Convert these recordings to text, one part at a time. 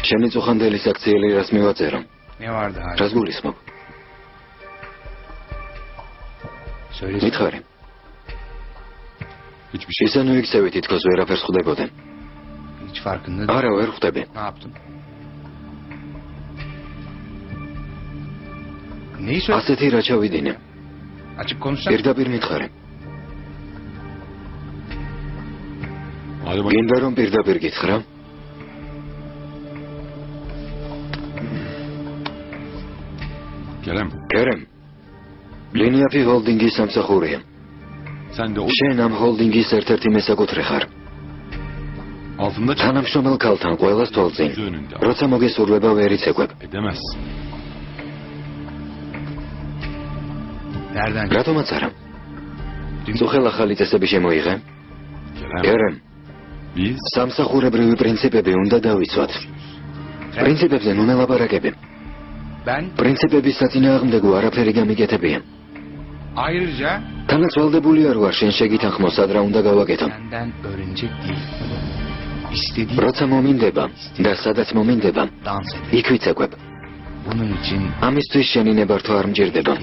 შენი წუხანდელი საქციელი რას მივაწერო? მე ვარ და რას გულისხმობ? მითხარი. ისინი იქცევით თითქოს ვერაფერს ხვდებოდნენ. არა, ვერ ხვდები. ასეთი რა ჩავიდინე. პირდაპირ მითხარი. გინდა რომ პირდაპირ გითხრა? კერემ. ლინიაფი ჰოლდინგის სამსახურია. შენ ამ ჰოლდინგის ერთ-ერთი მესაკუთრე ხარ. თანამშრომელ ქალთან ყველას თვალწინ. როცა მოგესურვება ვერ იცეკვებ. რატომაც არა? წუხელ ახალი წესები შემოიღე? კერემ. სამსახურებრივი პრინციპები უნდა დავიცვათ. პრინციპებზე ნუ მელაპარაკები. პრინციპების საწინააღმდეგო არაფერი გამიგეთებია. თანაც ვალდებული არ ვარ შენ შეგითანხმო სად რა უნდა გავაკეთო. როცა მომინდება და სადაც მომინდება იქ ვიცეკვებ. ამისთვის შენი ნებართვა არ მჭირდება.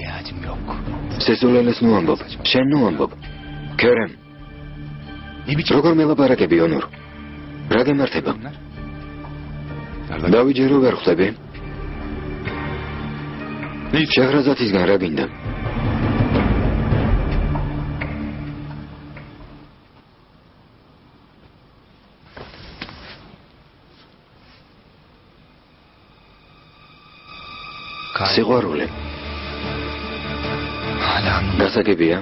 სესულელეს ნუ ამბობ, შენ ნუ ამბობ. კერემ. როგორ მელაპარაკები ონურ? რა გემართება? დავიჯერო ვერ ხვდები? შეღრაზათისგან რა გინდა? სიყვარული. გასაგებია?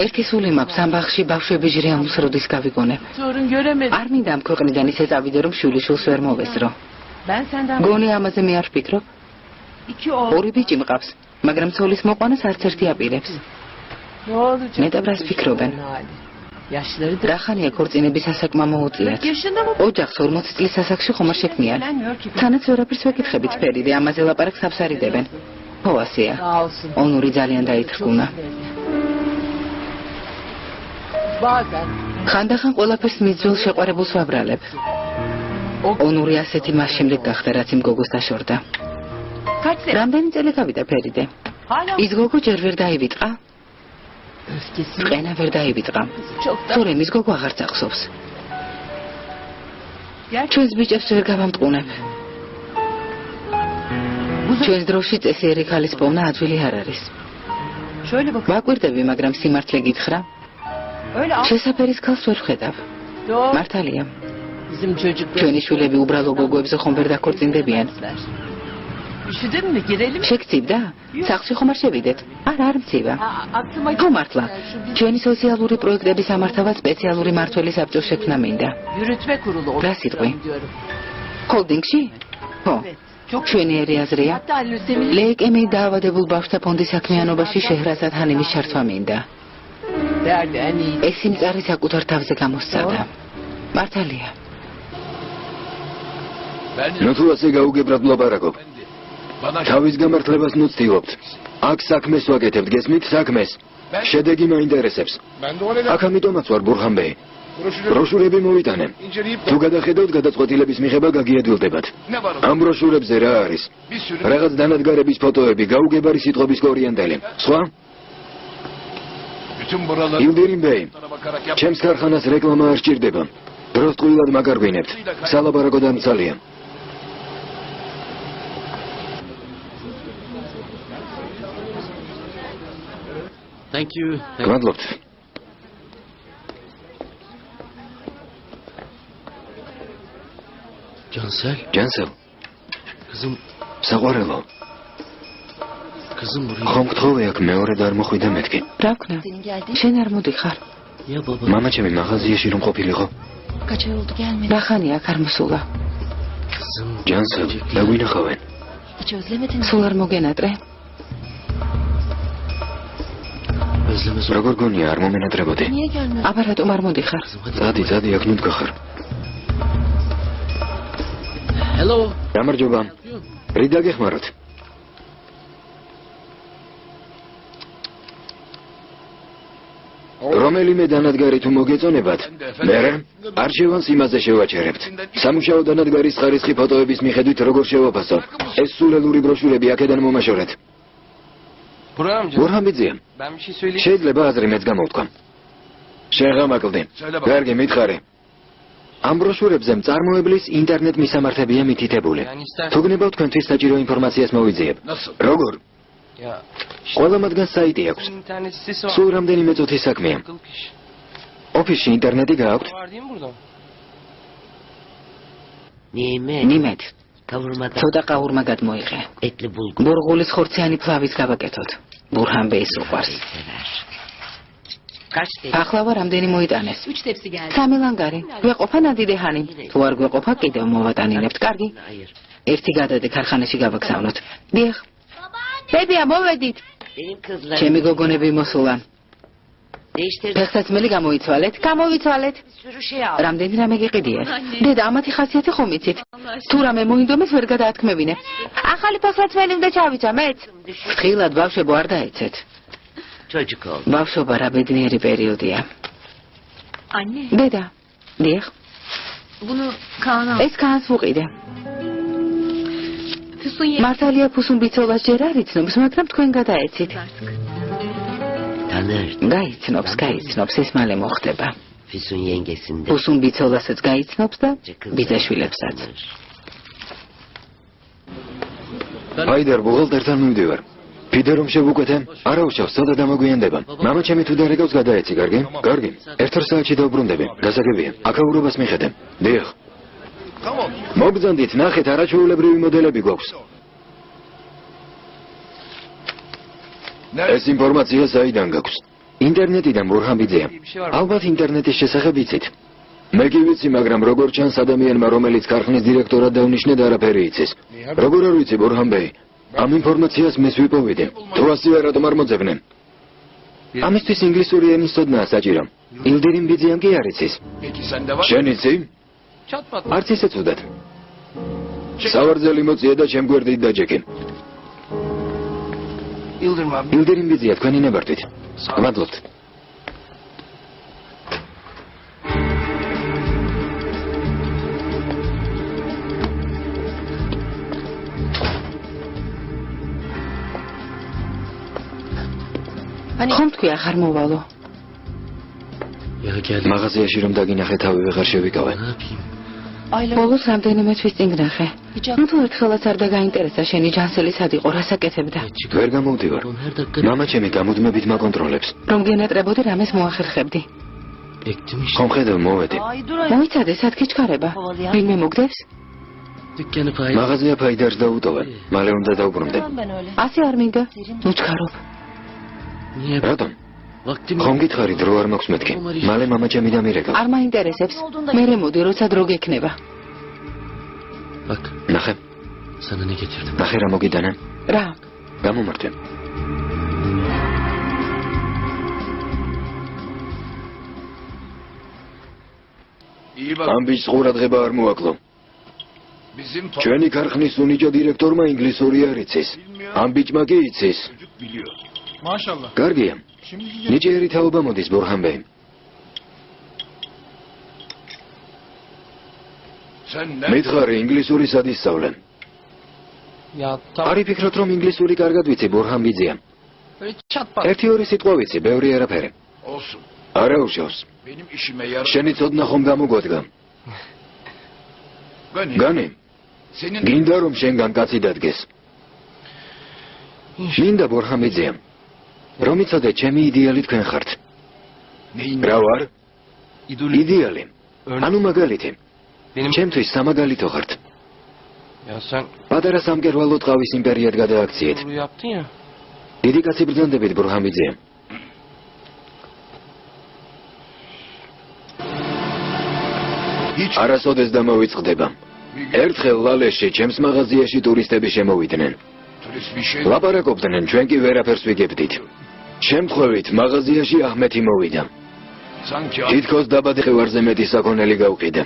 ერთი სული მაქვს ამ ბაღში ბავშვები ჟრეამს როდის გავიგონებ. არ მინდა ამ ქვეყნიდან ისე წავიდე რომ შვილიშვილს ვერ მოვესწრო. გონი ამაზე მე არ ვფიქრობ. ორი ბიჭი მყავს, მაგრამ ცოლის მოყვანას არც ერთი აპირებს. მეტაბრას ფიქრობენ. რახანია ქორწინების ასაკმა მოუწიათ. ოჯახს 40 წლის ასაკში ხომ არ შექმნიან. თანაც ვერაფერს ვეკითხებით ფერიდე, ამაზე ლაპარაკს აფსარიდებენ. ხო ასეა. ონური ძალიან დაითრგუნა. ხანდახან ყველაფერს მიძველ შეყვარებულს ვაბრალებ. ონური ასეთი მას შემდეგ გახდა, რაც იმ გოგოს დაშორდა. რამდენი წელი გავიდა ფერიდე? ის გოგო ჯერ ვერ დაივიწყა? ყენა ვერ დაივიწყა. თორემ ის გოგო აღარ წახსოვს. ჩვენს ბიჭებს ვერ გავამტყუნებ. ჩვენს დროში წესიერი ქალის პოვნა ადვილი არ არის. ვაკვირდები, მაგრამ სიმართლე გითხრა? შესაფერის ქალს ვერ ვხედავ. მართალია. ჩვენი შვილები უბრალო გოგოებზე ხომ ვერ დაქორწინდებიან. შეგწივდა? სახლში ხომ არ შევიდეთ? არა, არ მცივა. ხო მართლა. ჩვენი სოციალური პროექტების ამართავად სპეციალური მმართველი საბჭოს შექმნა მინდა. რა სიტყვი? ჰოლდინგში? ხო. ჩვენი ერი აზრია. ლეიკემიით დაავადებულ ბავშვთა ფონდის საქმიანობაში შეჰრაზად ჰანიმის ჩართვა მინდა. ეს სიმწარე საკუთარ თავზე გამოსცადა. მართალია. ნუ თუ ასე გაუგებრად ვლაპარაკობ. თავის გამართლებას ნუ ცდილობთ. აქ საქმეს ვაკეთებთ, გესმით საქმეს. შედეგი მაინტერესებს. აქ ამიტომაც ვარ ბურჰანბეი. ბროშურები მოვიტანე. თუ გადახედავთ გადაწყვეტილების მიღება გაგიადვილდებათ. ამ ბროშურებზე რა არის? რაღაც დანადგარების ფოტოები, გაუგებარი სიტყვების კორიანდელი. სხვა? ილდირიმ ბეი, ჩემს ქარხანას რეკლამა არ სჭირდება. დროს ტყუილად მაგარგვინებთ. სალაპარაკო დამცალია. Thank you. გმადლობთ. ჯანსელ. საყვარელო. ხომ გთხოვე აქ მეორედ არ მოხვიდა მეთქი. რა ვქნა? შენ არ მოდიხარ? მამა ჩემი მაღაზიაში რომ ყოფილიყო. რა ხანია აქ არ მოსულა? ჯანსელ, დაგვინახავენ. სულ არ მოგენატრე? როგორ გონია არ მომენატრებოდი? აბა რატომ არ მოდიხარ? წადი, აქ ნუ დგახარ. Hello. გამარჯობა. რით დაგეხმაროთ? რომელიმე დანადგარი თუ მოგეწონებათ, მერე არჩევანს იმაზე შევაჩერებთ. სამუშაო დანადგარის ხარისხი ფოტოების მიხედვით როგორ შევაფასო? ეს სულელური ბროშურები აქედან მომაშორეთ. ბურჰანბიძე, შეიძლება აზრი მეც გამოვთქვა. შეღამაკლდი. კარგი, მითხარი. ამ ბროშურებზე მწარმოებლის ინტერნეტ მისამართებია მითითებული. თუ გნებავთ თქვენთვის საჭირო ინფორმაციას მოვიძიებ. როგორ? ყველა მათგანს საიტი აქვს. სულ რამდენიმე წუთის საქმეა. ოფისში ინტერნეტი გააქვთ? ნიმეთ. ცოტა ყაურმა გადმოიღე. ბურღულის ხორციანი ფლავის გავაკეთოთ. ბურჰანბეის უყვარს. ახლა რამდენი მოიტანეს? 3 ლანგარი. გვეყოფა ნადიდეჰანი. თუ არ გვეყოფა კიდევ მოვატანინებთ. კარგი. ერთი გადადე ქარხანაში გავაგზავნოთ. დიახ. ბებია, მოვედით. ჩემი გოგონები მოსულან. ფეხსაცმელი გამოიცვალეთ? გამოვიცვალეთ. რამდენი რამე გიყიდიათ? დედა, ამათი ხასიათი ხომ იცით? თუ რამე მოინდომეს ვერ გადაათქმევინებ. ახალი ფეხსაცმელი უნდა ჩავიცა მეც. ფრთხილად ბავშვებო არ დაეცეთ. ბავშვობა რა ბედნიერი პერიოდია. დედა, დიახ. ეს კანს ვუყიდე. მართალია ფუსუნ ბიცოლას ჯერ არ იცნობს, მაგრამ თქვენ გადაეცით. გაიცნობს, ეს მალე მოხდება. ფუსუნ ბიცოლასაც გაიცნობს და ბიძაშვილებსაც. აიდარ, ბუღალტერთან მივდივარ. ფიდე რომ შევუკვეთე, არა უშავს, ცოტა დამოგვიანდება. მამა ჩემი თუ დარეკავს გადაეცი, კარგი? კარგი. 1 საათში დავბრუნდები. გასაგებია. აქაურობას მიხედე. დიახ. მოგძანდით, ნახეთ, არაჩვეულებრივი მოდელები გვაქვს. ეს ინფორმაცია საიდან გაქვს? ინტერნეტიდან, ბურჰანბიძეა. ალბათ ინტერნეტის შესახებ იცით. მე კი ვიცი, მაგრამ როგორ ჩანს ადამიანმა, რომელიც ქარხნის დირექტორად დავნიშნეთ, არაფერი იცის. როგორ არ ვიცი, ბურჰანბეი? ამ ინფორმაციას მის ვიპოვიდე. თუ ასეა რატომ არ მოძებნენ? ამისთვის ინგლისური ენის ცოდნაა საჭირო. ილდირიმ ბიძიამ კი არ იცის. შენ იცი? არც ისე ცუდად. სავარძელი მოწია და ჩემ გვერდით დაჯექი. ილდირიმ ბიძია, თქვენი ნებართვით. მადლობთ. ხომ თქვი აღარ მოვალო? მაღაზიაში რომ დაგინახე, თავი ვეღარ შევიკავე. ბოლოს რამდენიმე თვის წინ გნახე. ნუ თუ ერთხელაც არ დაგაინტერესა შენი ჯანსელი სად იყო, რას აკეთებდა? ვერ გამოვდივარ. მამა ჩემი გამუდმებით მაკონტროლებს. რომ გენატრებოდი რამეს მოახერხებდი. ხომ ხედავ, მოვედი. მოიცადე, სად გიჩქარება? ვინმე მოგდებს? მაღაზია ფაიდარს დაუტოვე. მალე უნდა დავბრუნდე. ასე არ მინდა. უჩქარობ. რატომ? ხომ გითხარი, დრო არ მაქვს მეთქი. მალე მამა ჩემი დამირეკავს. არ მაინტერესებს. მერე მოდი, როცა დრო გექნება. ნახე. ნახე რა მოგიდანა? რა? გამომართვე. ამ ბიჭს ყურადღება არ მოაკლო. ჩვენი ქარხნის უნიჭო დირექტორმა ინგლისური არ იცის. ამ ბიჭმა კი იცის. კარგია. ნიჭიერი თაობა მოდის, ბურჰანბეი. მითხარი, ინგლისური სად ისწავლე? არ იფიქროთ, რომ ინგლისური კარგად ვიცი, ბურჰანბიძეა. 1-2 სიტყვა ვიცი, ბევრი არაფერი. არა უშავს. შენი ცოდნა ხომ გამოგვადგა? განი, გინდა რომ შენგან კაცი დადგეს. მინდა, ბურჰანბიძეა. რომ იცოდე, ჩემი იდეალი თქვენ ხართ. რა ვარ? იდეალი. ანუ მაგალითი. ჩემთვის სამაგალითო ხართ. პატარა სამკერვალო ტყავის იმპერიად გადააქციეთ. დიდი კაცი ბრძანდებით, ბურჰანბიძეა. არასოდეს დამოვიწყდება. ერთხელ ლალეში ჩემს მაღაზიაში ტურისტები შემოვიდნენ. ლაპარაკობდნენ, ჩვენ კი ვერაფერს ვიგებდით. შემთხვევით მაღაზიაში აჰმეთი მოვიდა. თითქოს დაბადე ხევარზე მეტი საქონელი გავყიდა.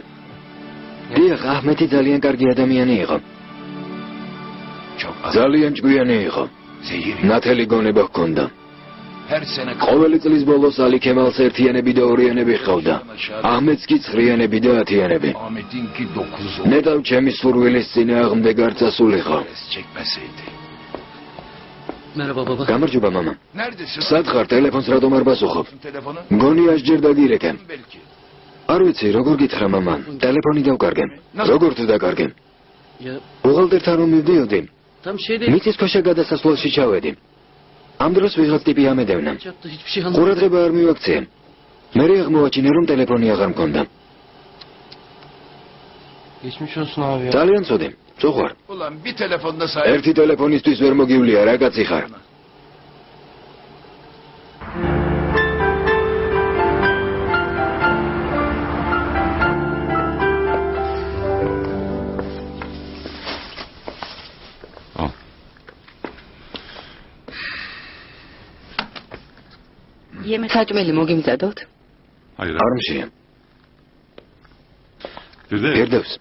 დიახ, აჰმეთი ძალიან კარგი ადამიანი იყო. ძალიან ჭკვიანი იყო. ნათელი გონება ჰქონდა. ყოველი წლის ბოლოს ალი ქემალს ერთიანები და ორიანები ჰყავდა. აჰმედს კი ცხრიანები და ათიანები. ნეტავ ჩემი სურვილის წინააღმდეგ არ წასულიყო. Merhaba baba. გამარჯობა მამა. სად ხარ? ტელეფონს რატომ არ პასუხობ? მგონი ასჯერ დაგირეკე. არ ვიცი, როგორ გითხრა მამა. ტელეფონი დავკარგე. როგორ თუ დაკარგე? Ya ბუღალტერთან რომ მივდიოდი, tam şeyde მიწის ქვეშა გადასასვლელში ჩავედი. ამ დროს ვიღაც ტიპი ამედევნა. yapacaktı hiçbir şey anlamadım. ყურადღება არ მივაქცია. მე აღმოვაჩინე რომ ტელეფონი აღარ მქონდა. Geçmiş olsun abi ya. ძალიან ცუდი. წუღვარ. Ulan bir telefonda say. ერთი ტელეფონისთვის ვერ მოგივლია, რა კაცი ხარ? საჭმელი მოგიმზადოთ? Hayır. არ მშია. Firdevs. ფირდევს.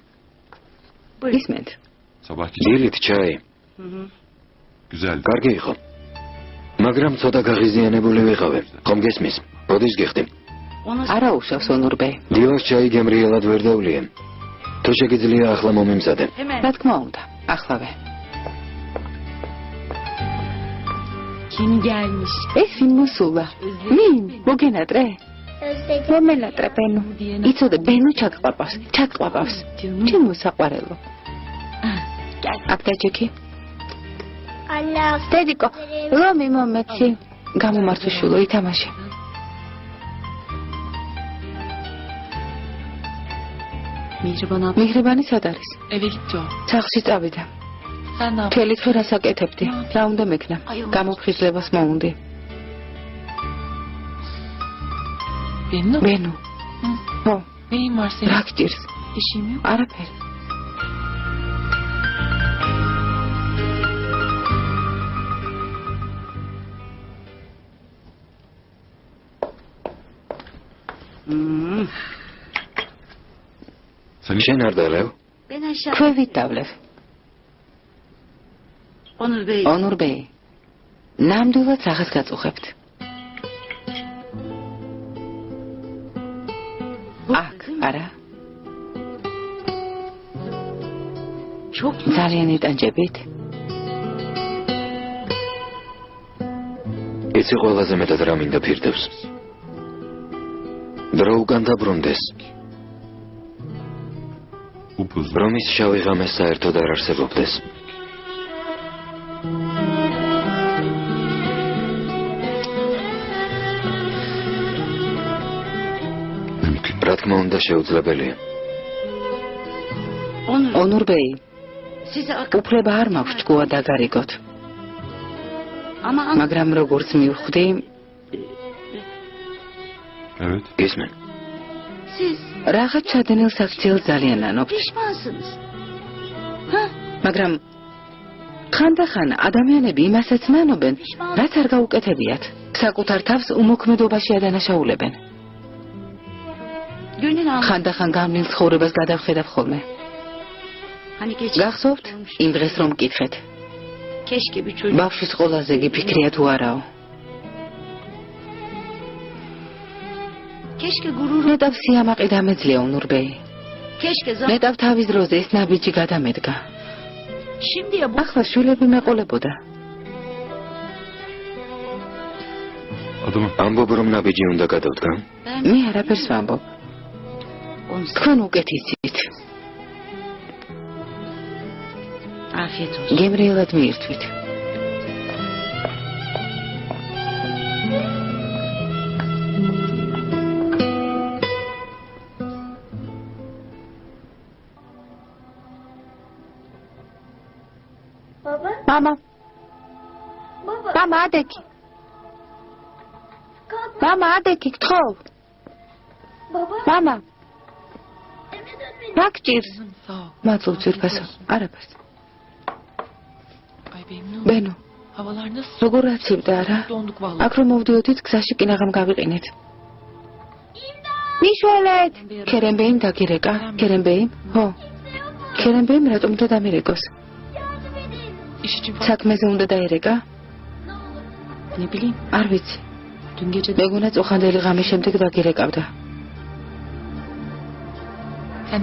ისმენთ. Sabahki დილით ჩაი. güzel. კარგი იყო. მაგრამ ცოტა გაღიზიანებული ვიყავე. ხომ გესმის? როდის გიხდი? არა უშავს ონურბე. დილას ჩაი გემრიელად ვერ დავლია. თუ შეგიძლია ახლა მომიმზადე. რა თქმა უნდა, ახლავე. Kim gelmiş? ეს ვინ მოსულა? ვინ? მოგენატრე? მომენატრე ბენო. იცოდე ბენო ჩაგყვაპავს. ჩემო საყვარელო. აკდაჭექი? დედიკო, რომი მომეცი. გამომართვიშულო ითამაშე. Mihriban abla მიხრიბანი სად არის? eve gitti o. სახლში წავიდა. Sen ne yaptın? მთელი დღე რას აკეთებდი? რა უნდა მექნა? გამოფხიზლებას მოუნდი. Benim mi? ბენო. ხო, Neyim var senin? რა გჭირს? Bir şeyim yok. არაფერი. Sen შენ არ დალევ? Ben aşağı. ქვევით დავლევ. Onur Bey. ონურბე. ნამდვილად სახეს გაწუხებთ. აქ, არა. Çok ძალიან იტანჯებით. იცი ყველაზე მეტად რა მინდა ფირდევს. დრო უკან დაბრუნდეს. upuzun. რომის შავი ღამე საერთოდ არ არსებობდეს. Mümkün. რა თქმა უნდა შეუძლებელია. Onur. ონურბე, Size akıl. უფლება არ მაქვს ჭკუა დაგარიგოთ. Ama მაგრამ როგორც მივხვდი, Evet. გისმენ? siz რაღაც ჩადენილ საქციელს ძალიან ანობთ. pişmansınız. მაგრამ ხანდახან ადამიანები იმასაც მანობენ, რაც არ გაუკეთებიათ. საკუთარ თავს უმოქმედობაში ადანაშაულებენ. Gönül al. ხანდახან გამნილ ცხოვრებას გადავხედავ ხოლმე. Hani geç. გახსოვთ იმ დღეს რომ მკითხეთ? Keşke bir çocuk. ბავშვის ყველაზე გიფიქრია თუ არაო? Keşke gurur. ნეტავ სიამაყე დამეძლია ონურბე. Keşke zaman. ნეტავ თავის დროზე ეს ნაბიჯი გადამედგა. Şimdi ya bu. ახლა შვილები მეყოლებოდა. Adımı. ამბობ რომ ნაბიჯი უნდა გადავდგა. Ben მე არაფერს ვამბობ. onu თქვენ უკეთ იცით. afiyet olsun. გემრიელად მიირთვით. მამა. მამა ადეკი. მამა ადეკი გთხოვ. მამა. რა გჭირს? Sağ ol. მადლობ ძირფასო. არაფერს. Ay benimle. ბენო, Havalar nasıl? როგორ აცივდა რა? Donduk vallahi. აქ რომ მოვდიოდით, გზაში კინაღამ გავიყინეთ. მიშველეთ! ქერემბეიმ დაგირეკა? ქერემბეიმ? ხო. ქერემბეიმ რატომ უნდა დამირეკოს? İş için falan. საქმეზე უნდა დაერეკა? Ne bileyim. არ ვიცი. მეგონა წუხანდელი ღამის შემდეგ დაგირეკავდა.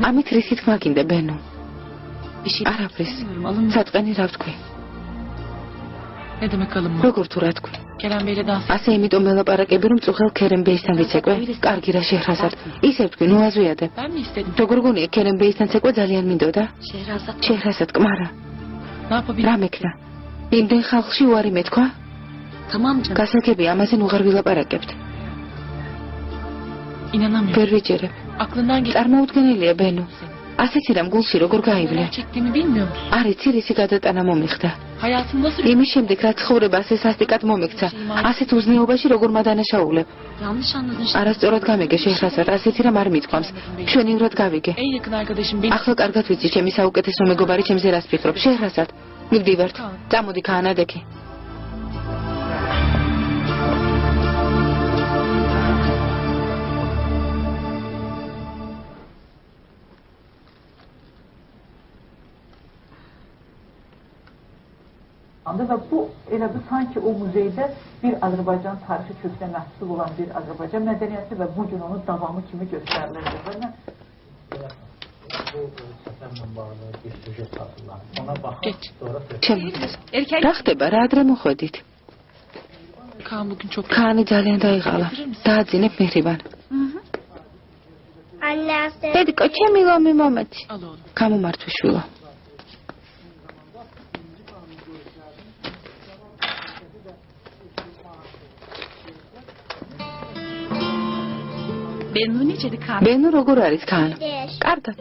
ამით რისი თქმა გინდა ბენო? არაფრის. საწყენი რა ვთქვი? როგორ თუ რა თქვი? ასე იმიტომ მელაპარაკები რომ წუხელ ქერენბეისთან ვიცეკვე? კარგი რა შეჰრაზად. ისე ვთქვი, ნუ აზვიადებ. როგორ გონია ქერენბეისთან ცეკვა ძალიან მინდოდა? შეჰრაზად კმარა. რა მექნა? იმდენ ხალხში უარი მეთქვა? გასაგები ამაზე ნუღარ ვილაპარაკებთ. ვერ ვიჯერებ. წარმოუდგენელია ბენო. ასეთი რამ გულში როგორ გაივლე? არ იცი რისი გადატანა მომიხდა. იმის შემდეგ რაც ცხოვრება ასე სასტიკად მომექცა, ასეთ უზნეობაში როგორ მადანაშაულებ. არასწორად გამიგე შეჰრაზად, ასეთი რამ არ მithქვამს. მშვენივრად გავიგე. ახლა კარგად ვიცი ჩემი საუკეთესო მეგობარი ჩემზე რას ფიქრობს. შეჰრაზად, მივდივართ. წამოდი ქაანადექი. Ve bu elbette sanki o muzeyde bir Azerbaycan tarihi köküne mahsul olan bir Azerbaycan medeniyeti ve bugün onun davamı kimi gösterilir. რა ხდება რა ადრე მოხვედით? ქანი ძალიან დაიღალა. დააძინებ მიჰრიბან. დედიკო, ჩემი ლომი მომეცი. გამომართვი შვილო. ბენო როგორ არის ქანა? კარგად.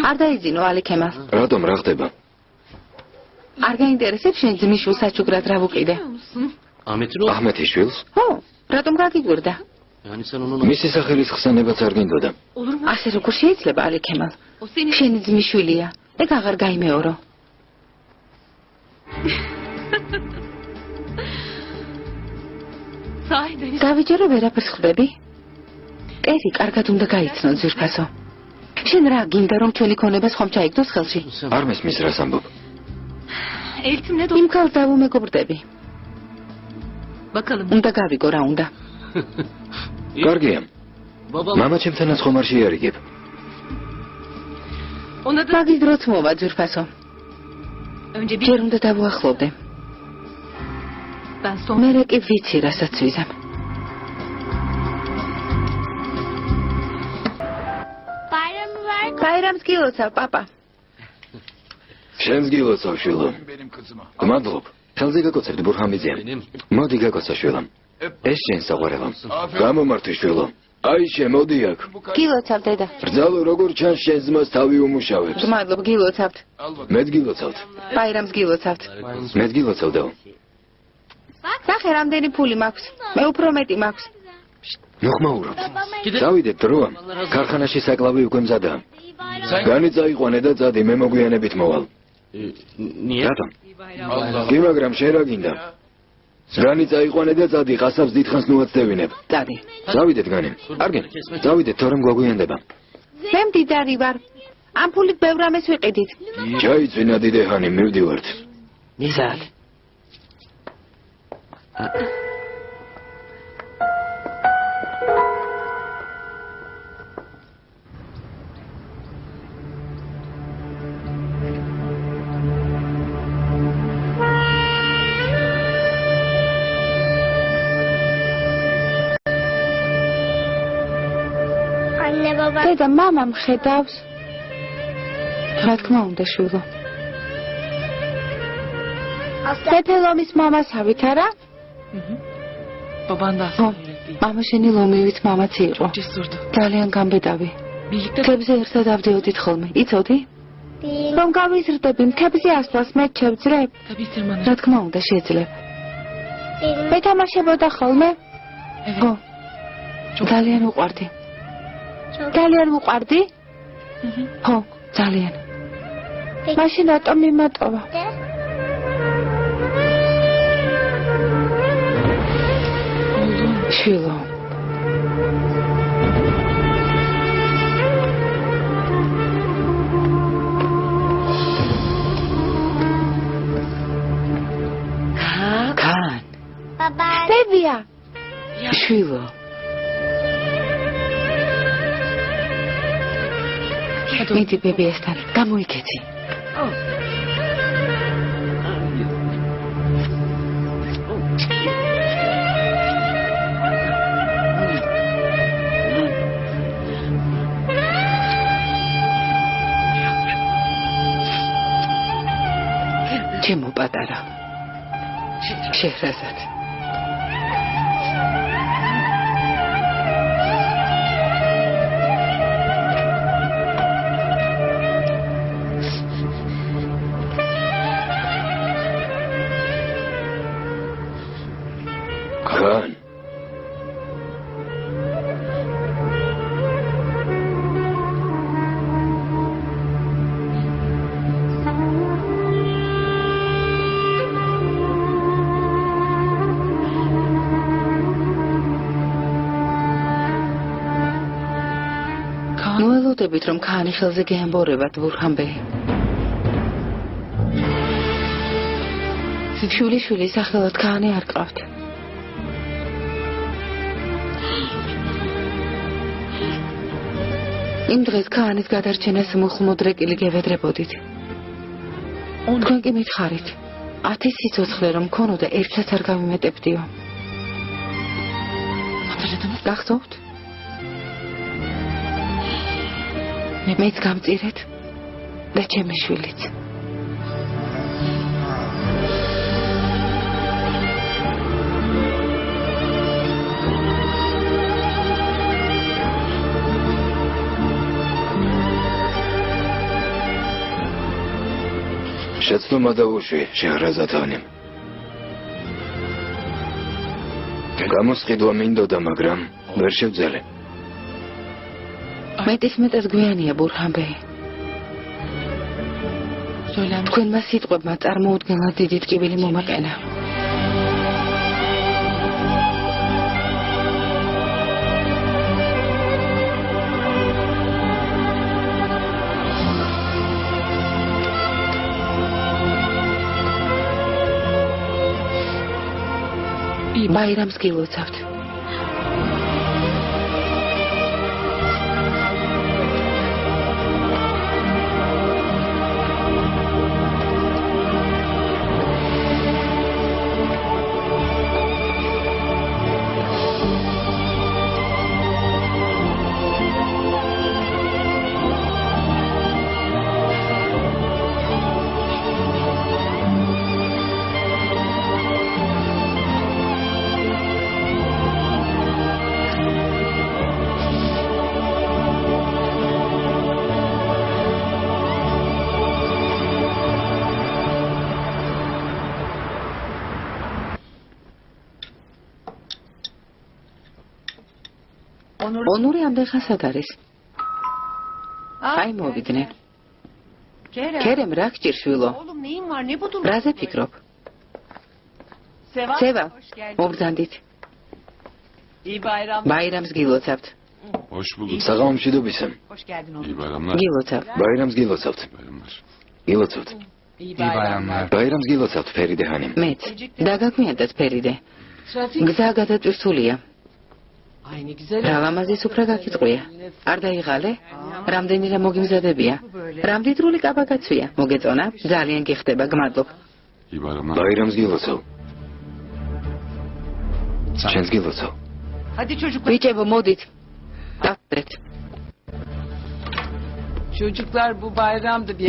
არ დაიძინო ალი ქემალ. რატომ რა ხდება? არ გაინტერესებს შენ ძმის შვილს საჩუქრად რა ვუყიდე? აჰმეთის შვილს? ხო, რატომ გაგიგვირდა? მისი სახელის ხსენებაც არ გინდოდა. ასე როგორ შეიძლება ალი ქემალ? შენი ძმის შვილია. ეგ აღარ გაიმეორო. დავიჯერო ვერაფერს ხვდები? ტერი კარგად უნდა გაიცნო ძვირფასო. შენ რა გინდა რომ ჩვენი ქონებას ხომ ჩაიგდოს ხელში? არ მესმის რას ამბობ. იმ ქალს დავუმეგობრდები. უნდა გავიგო რა უნდა. კარგია. მამა ჩემთანაც ხომ არ შეიარიგებ. მაგის დროც მოვა ძვირფასო. ჯერ უნდა დავუახლოვდე. მერე კი ვიცი რასაც ვიზამ. ბაირამს გილოცავ, პაპა. შენს გილოცავ, შვილო. გმადლობ. ხელზე გაკოცებთ ბურჰამიძე. მოდი გაკოცა შვილო. ეს შენ საყვარელო. გამომართვი შვილო. აი შემოდი აქ. გილოცავ დედა. ბრძალო როგორ ჩანს შენ ძმას თავი უმუშავებს. გმადლობ, გილოცავთ. მეც გილოცავთ. ბაირამს გილოცავთ. მეც გილოცავდაო. სახე რამდენი ფული მაქვს? მე უფრო მეტი მაქვს. ნუ ხმაურობ. წავიდეთ დროა. ქარხანაში საკლავი უკვე მზადაა. განი წაიყვანე და წადი მე მოგვიანებით მოვალ. რატომ? კი მაგრამ შენ რა გინდა? განი წაიყვანე და წადი ყასავს დიდხანს ნუაცდევინებ. წადი. წავიდეთ განი. არ გენ. წავიდეთ თორემ გვაგვიანდება. მე მდიდარი ვარ. ამ ფულით ბევრ რამეს ვიყიდით. ჩაიწვინა დიდეჰანი მივდივართ. მიზად. დედა მამამ ხედავს. რა თქმა უნდა შვილო. სეფელომის მამასავით არა? მამა შენი ლომივით მამაც იყო. ძალიან გამბედავი. მთებზე ერთად ავდიოდით ხოლმე. იცოდი? რომ გავიზრდები მთებზე ასვლას მე შევძრებ? რა თქმა უნდა შეძლებ. მეთამაშებოდა ხოლმე? ხო. ძალიან უყვარდი. ძალიან უყვარდი? ხო, ძალიან. მაშინ რატომ მიმატოვა? შვილო. ბებია შვილო მიდი ბებიასთან გამოიქეცი ჩემო პატარა შეჰრაზად ხან ველოდებით რომ ქანი ხელზე გეამბორებათ ვურჰან-ბეი შვილი სახელად ქანი არ ყავთ იმ დღეს ქანის გადარჩენას მუხლმოდრეკილი გევედრებოდით თქვენ კი მითხარით 10 სიცოცხლე რომ მქონოდა ერთსაც არ გავიმეტებდიო გახსოვთ მეც გამწირეთ და ჩემი შვილიც შეცდომა დაუშვი შეჰრაზადანიმ გამოსყიდვა მინდოდა მაგრამ ვერ შევძელე მეტისმეტად გვიანია ბურჰან-ბეი თქვენმა სიტყვებმა წარმოუდგენლად დიდი ტკივილი მომაყენა ბაირამს გილოცავთ ონური ამდენ ხანსად არის? აი მოვიდნენ. ქერემ რა გჭირს შვილო? რაზე ფიქრობ? სევა, მოგზანდით. ბაირამს გილოცავთ. საღამომშვიდობისა. გილოცავთ. ბაირამს გილოცავთ. გილოცავთ. ბაირამს გილოცავთ ფერიდე ჰანიმ. მეც. დაგაგვიანდათ ფერიდე. გზა გადაწვირთულია. რალამაზის უფრა გაკიწყვია. არ დაიღალე? რამდენი რა მოგიმზადებია? რამდიდრული კაბაკაცვია? მოგეწონა? ძალიან გიხდება, გმადლობ. ბაირამს გილოცავ. შენს გილოცავ. ბიჭებო, მოდით. დავდეთ.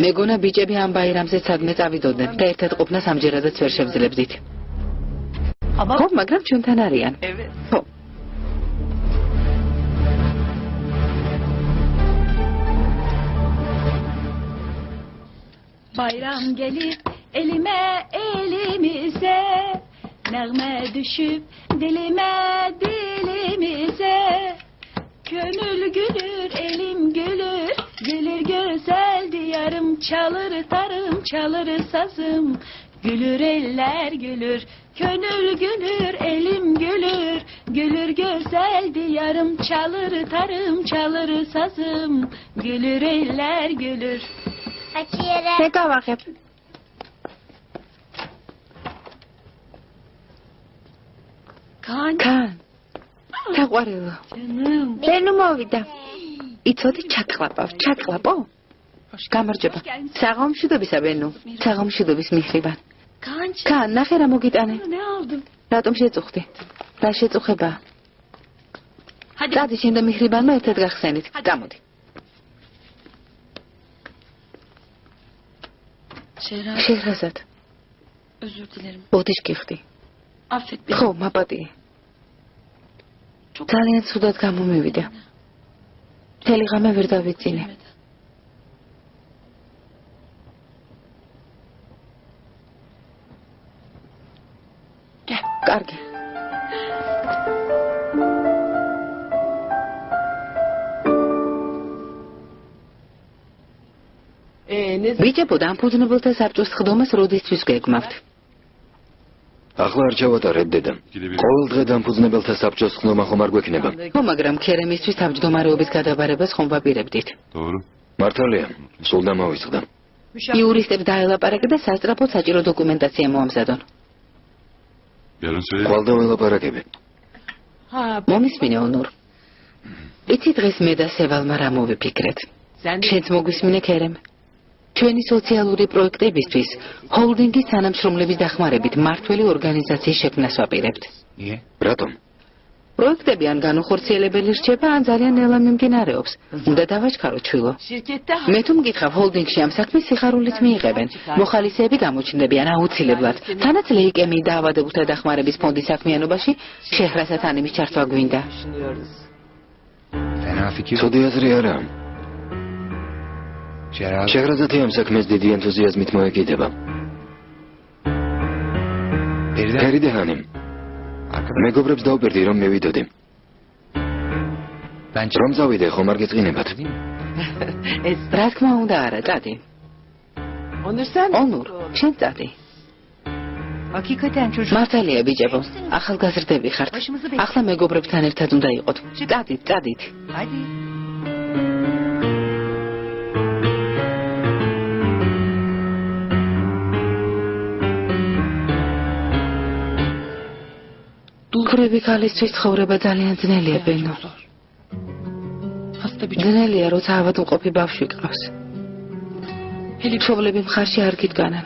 მეგონა ბიჭები ამ ბაირამზე სადმე წავიდოდნენ და ერთად ყოფნას ამჯერადაც ვერ შევძლებდით. ხო, მაგრამ ჩვენთან არიან. ხო. Bayram gelir elime elimize, nağme düşüp dilime dilimize. Gönül gülür elim gülür, gülür güzel diyarım, çalır tarım çalır sazım. Gülür eller gülür, gönül gülür elim gülür, gülür güzel diyarım, çalır tarım çalır sazım. Gülür eller gülür. მე გავახებ. კან საყვარელო ბენო მოვიდა იცოდი ჩაკლაპო გამარჯობა საღამოშუდობისა ბენო საღამოშუდობის მიხრივან კან ნახე რა მოგიტანე რატომ შეწუხდი რა შეწუხება დადი შენ და მიხრივანმა ერთად გახსენით გამოდი შეჰრაზად ოდიშ გიხდი ხო მაპატიე ძალიან ცუდად გამომივიდა მთელი ღამე ვერ დავიწინე კარგი ბიჭებო დამფუძნებელთა საბჭოს ხდომას როდისთვის გეგმავთ ახლა არ ჩავატარებ დედა ყოველ დღე დამფუძნებელთა საბჭოს ხდომა ხომ არ გვექნება ხო მაგრამ ქერემისთვის თავმჯდომარეობის გადაბარებას ხომ ვაპირებდით Doğru. მართალია სულ დამოვისხდა იურისტებს დაელაპარაკე და სასწრაფოდ საჭირო დოკუმენტაცია მოამზადონ Yarın söyle. ყვალდა ველაპარაკები მომისმინე ონურ იცი დღეს მე და სევალმა რა მოვიფიქრეთ შენც მოგვისმინე ქერემ ჩვენი სოციალური პროექტებისთვის ჰოლდინგის თანამშრომლების დახმარებით მმართველი ორგანიზაციის შექმნას ვაპირებთ რატომ პროექტები ან განუხორციელებელი რჩება ან ძალიან ნელა მიმდინარეობს უნდა დავაჩქარო ჩვილო მე თუ მგითხავ ჰოლდინგში ამ საქმეს სიხარულით მიიღებენ მოხალისეები გამოჩნდებიან აუცილებლად თანაც ლეიკემიის დაავადებულთა დახმარების ფონდის საქმიანობაში შეჰრაზად ანემის ჩართვა გვინდა ცუდი აზრი არა შეჰრაზადი ამ საქმეს დიდი ენთუზიაზმით მოეკიდება ფერიდე ჰანიმ მეგობრებს დავბერდი რომ მივიდოდი რომ წავიდე ხომ არ გეწყინებათ რა თქმა უნდა არა წადი ონურ შენ წადი მართალია ბიჭებო ახალგაზრდები ხართ ახლა მეგობრებთან ერთად უნდა იყოთ წადით ქრები ქალისთვის ცხოვრება ძალიან ძნელია ბენო ძნელია როცა ავადმყოფი ბავშვი გყავს მშობლები მხარში არ გიდგანან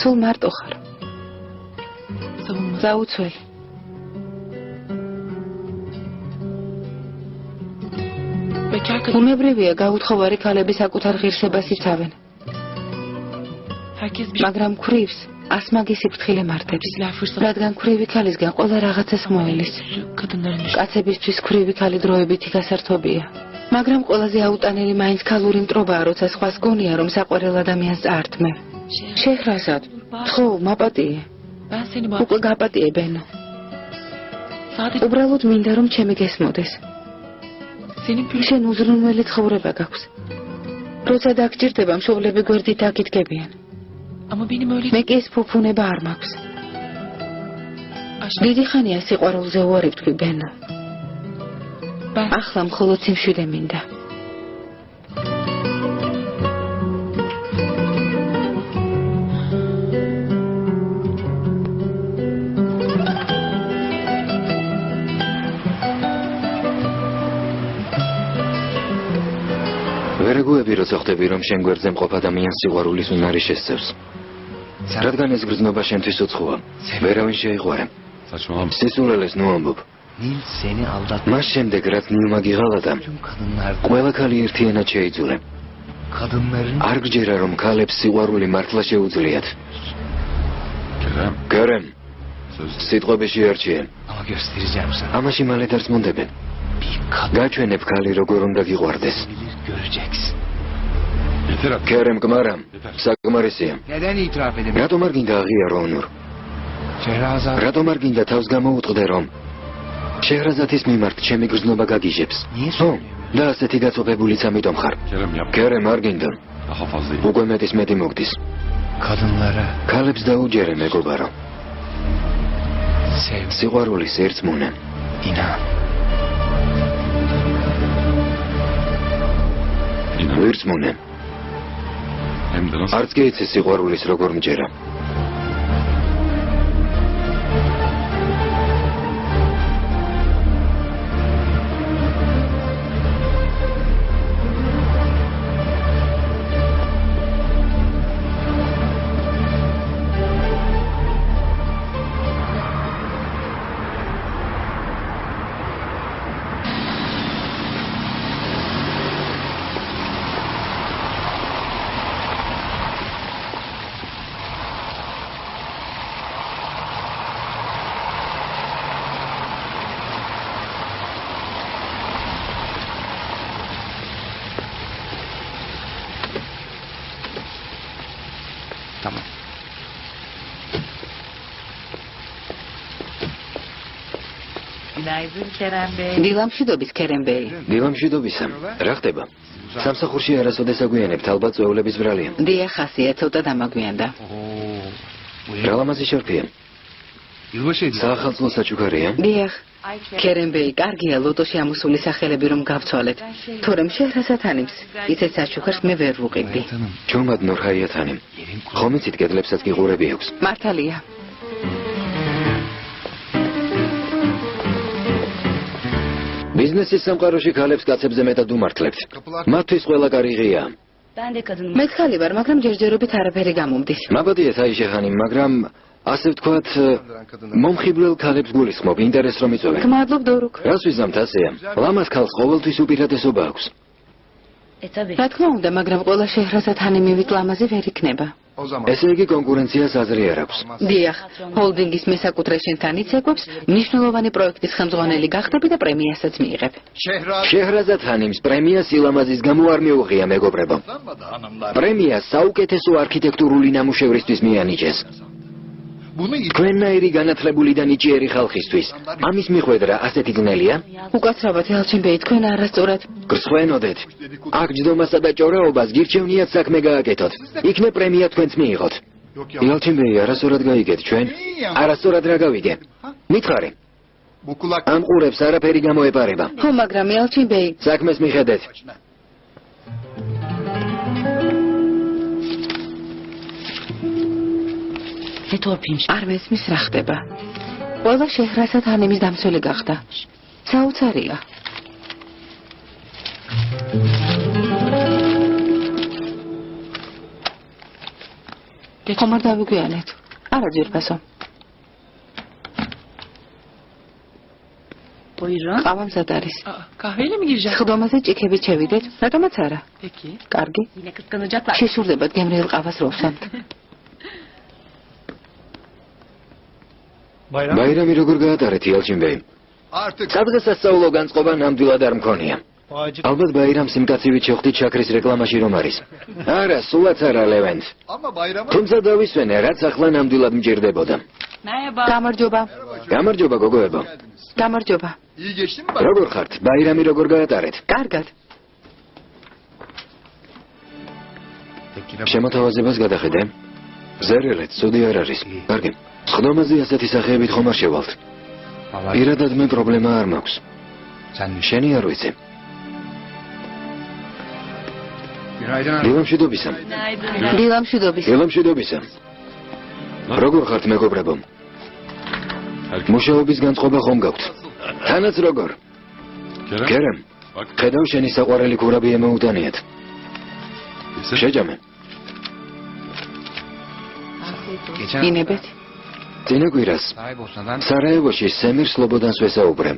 სულ მარტო ხარ დაუცველი უნებრივია გაუთხოვარი ქალები საკუთარ ღირსებას იცავენ მაგრამ ქვრივს ასმაგი სიფრთხილე მარტებს რადგან ქვრივი ქალისგან ყველა რაღაცას მოელის კაცებისთვის ქვრივი ქალი დროებითი გასართობია მაგრამ ყველაზე აუტანელი მაინც ქალური მტრობაა როცა სხვას გონია რომ საყვარელ ადამიანს წაართმევ შეჰრაზად ხო მაპატიე უკვე გაპატიე ბენო უბრალოდ მინდა რომ ჩემი გესმოდეს შენ უზრუნველი ცხოვრება გაქვს როცა დაგჭირდება მშობლები გვერდით დაგიდგებიან მე კი ეს ფუფუნება არ მაქვს დიდი ხანია სიყვარულზე უარი ვთქვი ბენო ახლა მხოლოდ სიმშვიდე მინდა ვერ ეგუები როცა ხვდები რომ შენ გვერდზე მყოფ ადამიანს სიყვარულის უნარი შესწევს რადგან ეს გრძნობა შენთვის უცხოა ვერავინ შეიყვარე სისულელეს ნუ ამბობ მას შემდეგ რაც ნილმა გიღალატა ყველა ქალი ერთიანად შეიძულე არ გჯერა რომ ქალებს სიყვარული მართლა შეუძლიათ კერემ სიტყვები შეარჩიე ამაში მალე დარწმუნდებენ გაჩვენებ ქალი როგორ უნდა გიყვარდეს კერემ გმარამ საკმარისია რატომ არ გინდა აღიარო ონურ რატომ არ გინდა თავს გამოუტყდე რომ შეჰრაზადის მიმართ ჩემი გრძნობა გაგიჟებს ხო და ასეთი გაწოფებულიც ამიტომ ხარ კერემ არ გინდა უკვე მეტის მეტი მოგდის ქალებს დაუჯერე მეგობარო სიყვარულის ერწმუნე ვირწმუნე არც კი იცი სიყვარულის როგორ მჯერა დილამშვიდობის ქერემბეი. დილამშვიდობისა. რა ხდება? სამსახურში არასოდეს აგვიანებთ, ალბათ წვეულების ბრალია. დიახ, ხასია ცოტა დამაგვიანდა. რა ლამაზი შარფია. საახალწლო საჩუქარია? დიახ. ქერემბეი, კარგია ლოტოში ამოსული სახელები რომ გავცვალეთ. თორემ შეჰრასათანიმს, ისეთ საჩუქარს მე ვერ ვუყიდდი. ჩორმად ნორჰაიათანი. ხომ იცით კედლებსაც კი ღურები აქვს. მართალია. ბიზნესის სამყაროში ქალებს კაცებზე მეტად უმართლებთ. მათთვის ყველა კარი ღია. მე ხალი ვარ, მაგრამ ჯერჯერობით არაფერი გამომდის. მაბადია თაიშეხანი, მაგრამ ასე ვთქვათ, მომხიბვლელ ქალებს გულისხმობ, ინტერესს რომ იწვევენ. გმადლობ დორუქ. რას ვიზამთ ასეა? ლამაზ ქალს ყოველთვის უპირატესობა აქვს. რა თქმა უნდა, მაგრამ ყველა შეჰრასათანიმივით ლამაზი ვერ იქნება. ესე იგი კონკურენციას აზრი არ აქვს. დიახ, ჰოლდინგის მესაკუთრე შენთან იცეკვებს, მნიშვნელოვანი პროექტის ხელმძღვანელი გახდები და პრემიასაც მიიღებ. შეჰრაზათანიმს პრემია სილამაზის გამო არ მიუღია, მეგობრებო. პრემია საუკეთესო არქიტექტურული ნამუშევრისთვის მიანიჭეს. თქვენნაირი განათლებული და ნიჭიერი ხალხისთვის. ამის მიხვედრა ასეთი ძნელია? უკაცრავად ელჩინბეი, თქვენ არასწორად. გრცხვენოდეთ. აქ ჯდომასა და ჭორაობას გირჩევნიათ საქმე გააკეთოთ. იქნებ პრემია თქვენც მიიღოთ. ელჩინბეი, არასწორად გაიგეთ ჩვენ? არასწორად რა გავიგე? მითხარი. ამ ყურებს არაფერი გამოეპარება. ხო, მაგრამ ელჩინბეი, საქმეს მიხედეთ. არ მესმის რა ხდება. ყველა შეჰრასათანიმის დამცველი გახდა. საოცარია. ხომ არ დავიგვიანეთ? არა ძვირფასო. ყავა მზად არის. სხდომაზე ჭიქებით შევიდეთ, რატომაც არა. კარგი. შესურდებათ გემრიელ ყავას rovsამთ. ბაირამი როგორ გაატარეთ ელჩინბეი? სადღესასწაულო განწყობა ნამდვილად არ მქონია. ალბათ ბაირამს სიმკაცივით შეხვდით შაქრის რეკლამაში რომ არის. არა, სულაც არა ლევენც. თუმცა დავისვენე, რაც ახლა ნამდვილად მჭირდებოდა. გამარჯობა. გამარჯობა გოგოებო. გამარჯობა. როგორ ხართ? ბაირამი როგორ გაატარეთ? კარგად. შემოთავაზებას გადახედე? ზერელეთ, ცუდი არ არის. კარგი. სხდომაზე ასეთი სახეებით ხომ არ შევალთ? პირადად მე პრობლემა არ მაქვს. შენი არ ვიცი. დილამშვიდობისა. დილამშვიდობისა. დილამშვიდობისა. როგორ ხართ მეგობრებო? მუშაობის განწყობა ხომ გაქვთ? თანაც როგორ? კერემ, ხედავ შენი საყვარელი ქურაბი ემოუტანიათ. შეჯამე. ინებეთ. წინა კვირას სარაევოში სემირ სლობოდანს ვესაუბრე.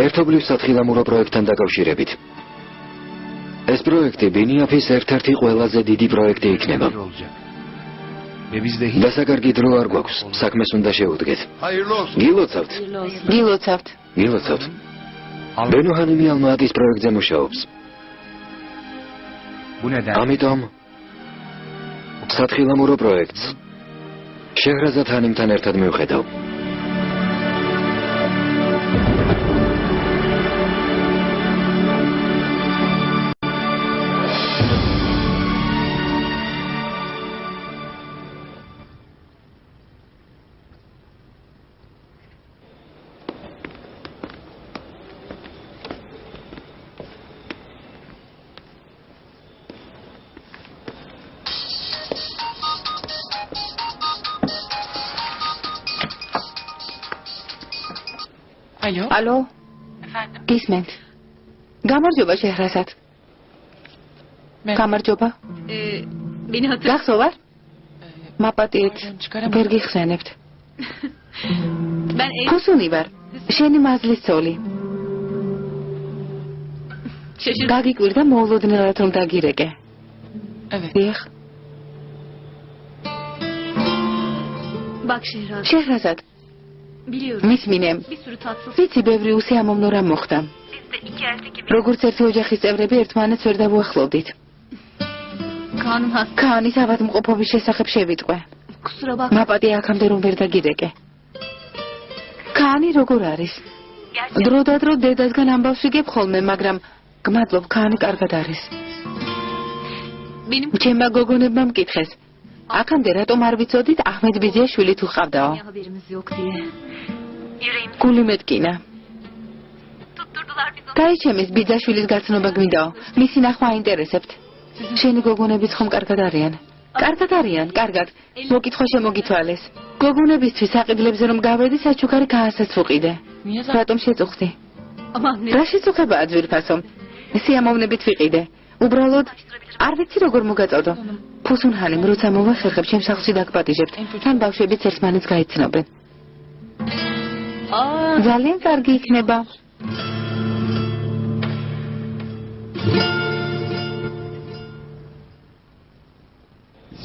ერთობლივ სათხილამურო პროექტთან დაკავშირებით. ეს პროექტი ბინიაფის ერთ-ერთი ყველაზე დიდი პროექტი იქნება. დასაკარგი დრო არ გვაქვს, საქმეს უნდა შეუდგეთ. გილოცავთ. გილოცავთ. გილოცავთ. ბენუჰანიმი ალმაატის პროექტზე მუშაობს. ამიტომ სათხილამურო პროექტს შეჰრაზათანიმთან ერთად მივხედავ. ალო? გისმენთ. გამარჯობა შეჰრასათ. გამარჯობა. გახსოვარ? მაპატიეთ. ვერ გიხსენებთ. ფუსუნი ვარ. შენი მაზლის ცოლი. გაგიკვირდა მოულოდნელად რომ დაგირეკე. დიახ. შეჰრასათ. მისმინემ. ვიცი ბევრი უსიამოვნო რამ მოხდა. როგორც ერთი ოჯახის წევრები ერთმანეთს ვერ დავუახლოვდით. ქანის ავადმყოფობის შესახებ შევიტყვე. მაპატია აქამდე რომ ვერ დაგირეკე. ქანი როგორ არის? დრო და დრო დედასგან ამბავს ვიგებ ხოლმე, მაგრამ გმადლობ, ქანი კარგად არის. ჩემმა გოგონებმა მკითხეს. აქამდე რატომ არ ვიცოდით აჰმედ ბიზიაშვილი თუ ჰყავდაო? გული მეტკინა. გაიჩემის ბიძაშვილის გაცნობა გვინდაო. მისი ნახვა აინტერესებთ. შენი გოგონებიც ხომ კარგად არიან? კარგად არიან, კარგად. მოკითხვა შემოგითვალეს. გოგონებისთვის საყიდლებზე რომ გავედი, საჩუქარი გაასაც ვუყიდე. რატომ შეწუხდი? რა შეწუხებაა ძვირფასო? სიამოვნებით ვიყიდე. უბრალოდ არ ვიცი როგორ მოგაწოდო. ფუსუნჰანიმ როცა მოვა ხერხებ ჩემს სახლში დაგპატიჟებთ. თან ბავშვებიც ერთმანეთს გაიცნობენ. ძალიან კარგი იქნება.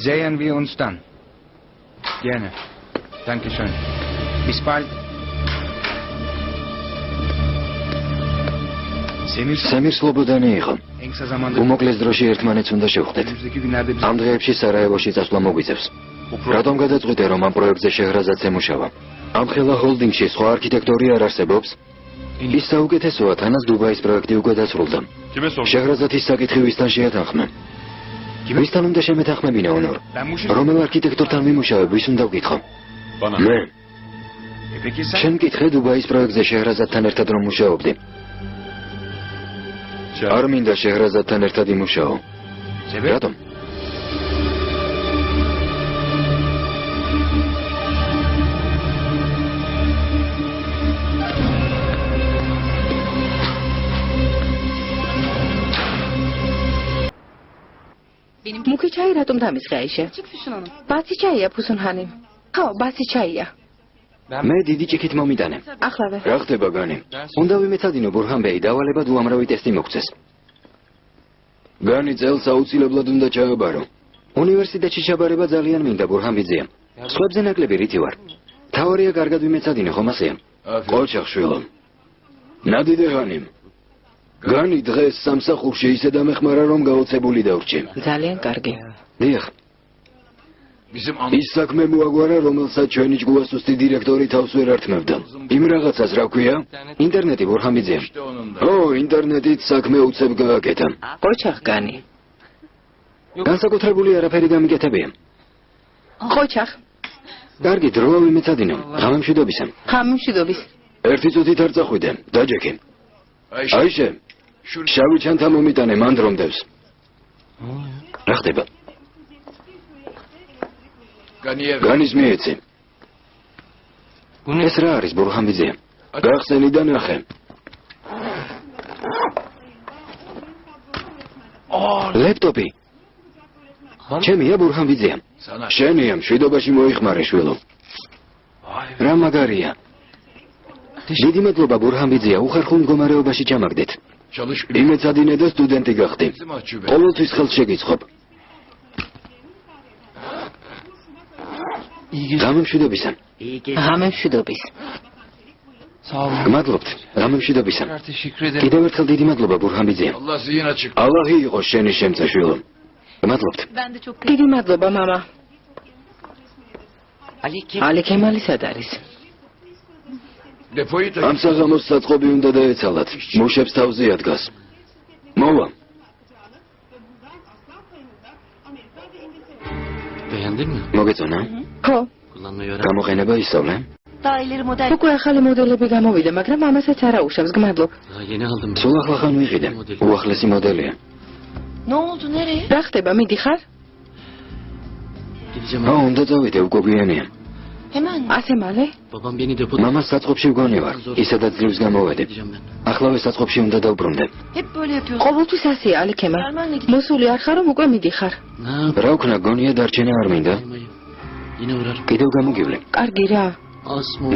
Sehen wir uns dann. Gerne. Dankeschön. Bis bald. სემირ სლობოდანი იყო. უმოკლეს დროში ერთმანეთს უნდა შევხვდეთ. ამ დღეებში სარაევოში წასვლა მოგვიწევს. რატომ გადაწყვიტე რომ ამ პროექტზე შეჰრაზადს ემუშავა? ამ ხელა ჰოლდინგში სხვა არქიტექტორი არ არსებობს? ის საუკეთესოა, თანაც დუბაის პროექტი უკვე დასრულდა. შეჰრაზადის საკითხი ვისთან შეათანხმე? ვისთან უნდა შემეთანხმებინა ონორ? რომელ არქიტექტორთან ვიმუშავებ, ვის უნდა ვკითხო? მე. შენ მკითხე დუბაის პროექტზე შეჰრაზადთან ერთად რომ მუშაობდი? არ მინდა შეჰრაზადთან ერთად იმუშაო. რატომ? მუქი ჩაი რატომ დამისხეაიშე? ბაცი ჩაია ფუსუნჰანი. ხო, ბაცი ჩაია. მე დიდი ჭიქით მომიტანე. ახლავე. რა ხდება განი? უნდა ვიმეცადინო ბურჰანბეი დავალებად უამრავი ტესტი მოგცეს. განი წელს აუცილებლად უნდა ჩააბარო. უნივერსიტეტში ჩაბარება ძალიან მინდა ბურჰანბიძეა. სხვებზე ნაკლები რითი ვარ. თავარია კარგად ვიმეცადინე ხომ ასეა? ყოჩახ შვილო. ნადიდე განი. განი დღეს სამსახურში ისე დამეხმარა რომ გაოცებული დავრჩი. ძალიან კარგი. დიახ. ის საქმე მოაგვარა, რომელსაც ჩვენი ჯგუასუსტი დირექტორი თავს ვერ ართმევდა. იმ რაღაცას რა ქვია? ინტერნეტი ბურჰანბიძე. ო, ინტერნეტით საქმე უცებ გააკეთა. ყოჩახ განი. განსაკუთრებული არაფერი გამიკეთებია. ყოჩახ. კარგი, დროა ვიმეცადინო. ღამე მშვიდობისა. ღამე მშვიდობის. ერთი წუთით არ წახვიდე, დაჯექი. აიშე. შავი ჩანთა მომიტანე, მან დრომდევს. რა ხდება? განის მიეცი. ეს რა არის ბურჰანბიძე? გახსენი და ნახე. ლეპტოპი. ჩემია ბურჰანბიძეა. შენია, მშვიდობაში მოიხმარე შვილო. რა მაგარია. დიდი მადლობა ბურჰანბიძეა, უხერხულ მდგომარეობაში ჩამაგდეთ. იმეცადინე და სტუდენტი გახდი. ყოველთვის ხელს შეგიწყობ. ღამე მშვიდობისა. ღამე მშვიდობის. გმადლობთ. ღამე მშვიდობისა. კიდევ ერთხელ დიდი მადლობა ბურჰანბიძე. ალლაჰი იყოს შენი შემწეშვილო. გმადლობთ. დიდი მადლობა მამა. ალი ქემალი სად არის? ამ საღამოს საწყობი უნდა დაეცალათ. მუშებს თავზე ადგას. მოვა. მოგეწონა? ხო. გამოყენება ისწავლე? უკვე ახალი მოდელები გამოვიდა, მაგრამ ამასაც არ აუშავს, გმადლობ. სულ ახლახან ვიყიდე. უახლესი მოდელია. რა ხდება, მიდიხარ? უნდა წავიდე, უკვე გვიანია. ასე მალე? მამას საწყობში ვგონი ვარ. ისედაც ძლივს გამოვედი. ახლავე საწყობში უნდა დავბრუნდე. ყოველთვის ასეა, ალიქემა. მოსული არ ხარ, რომ უკვე მიდიხარ. რა ვქნა, გონია დარჩენა არ მინდა? კიდევ გამოგივლე. კარგი რა.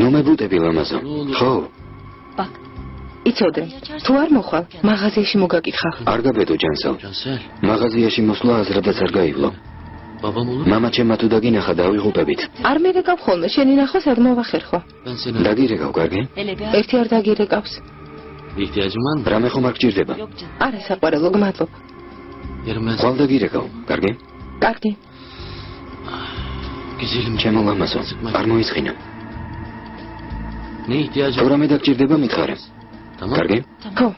ნუ მებუტები ლამაზო. ხო. იცოდე, თუ არ მოხვალ, მაღაზიაში მოგაკითხავ. არ გაბედო ჯანსელ. მაღაზიაში მოსვლა აზრადაც არ გაივლო. მამა ჩემმა თუ დაგინახა დავიღუპებით. არ მერეკავ ხოლმე, შენი ნახვა სად მოვახერხო? დაგირეკავ, კარგი? ერთი არ დაგირეკავს. რამე ხომ არ გჭირდება? არა, საყვარელო, გმადლობ. ხვალ დაგირეკავ, კარგი? კარგი. ჩემო ლამაზო, არ მოისხინა. Ne ihtiyacı თუ რამე დაგჭირდება მითხარე. Tamam. კარგი? ხო.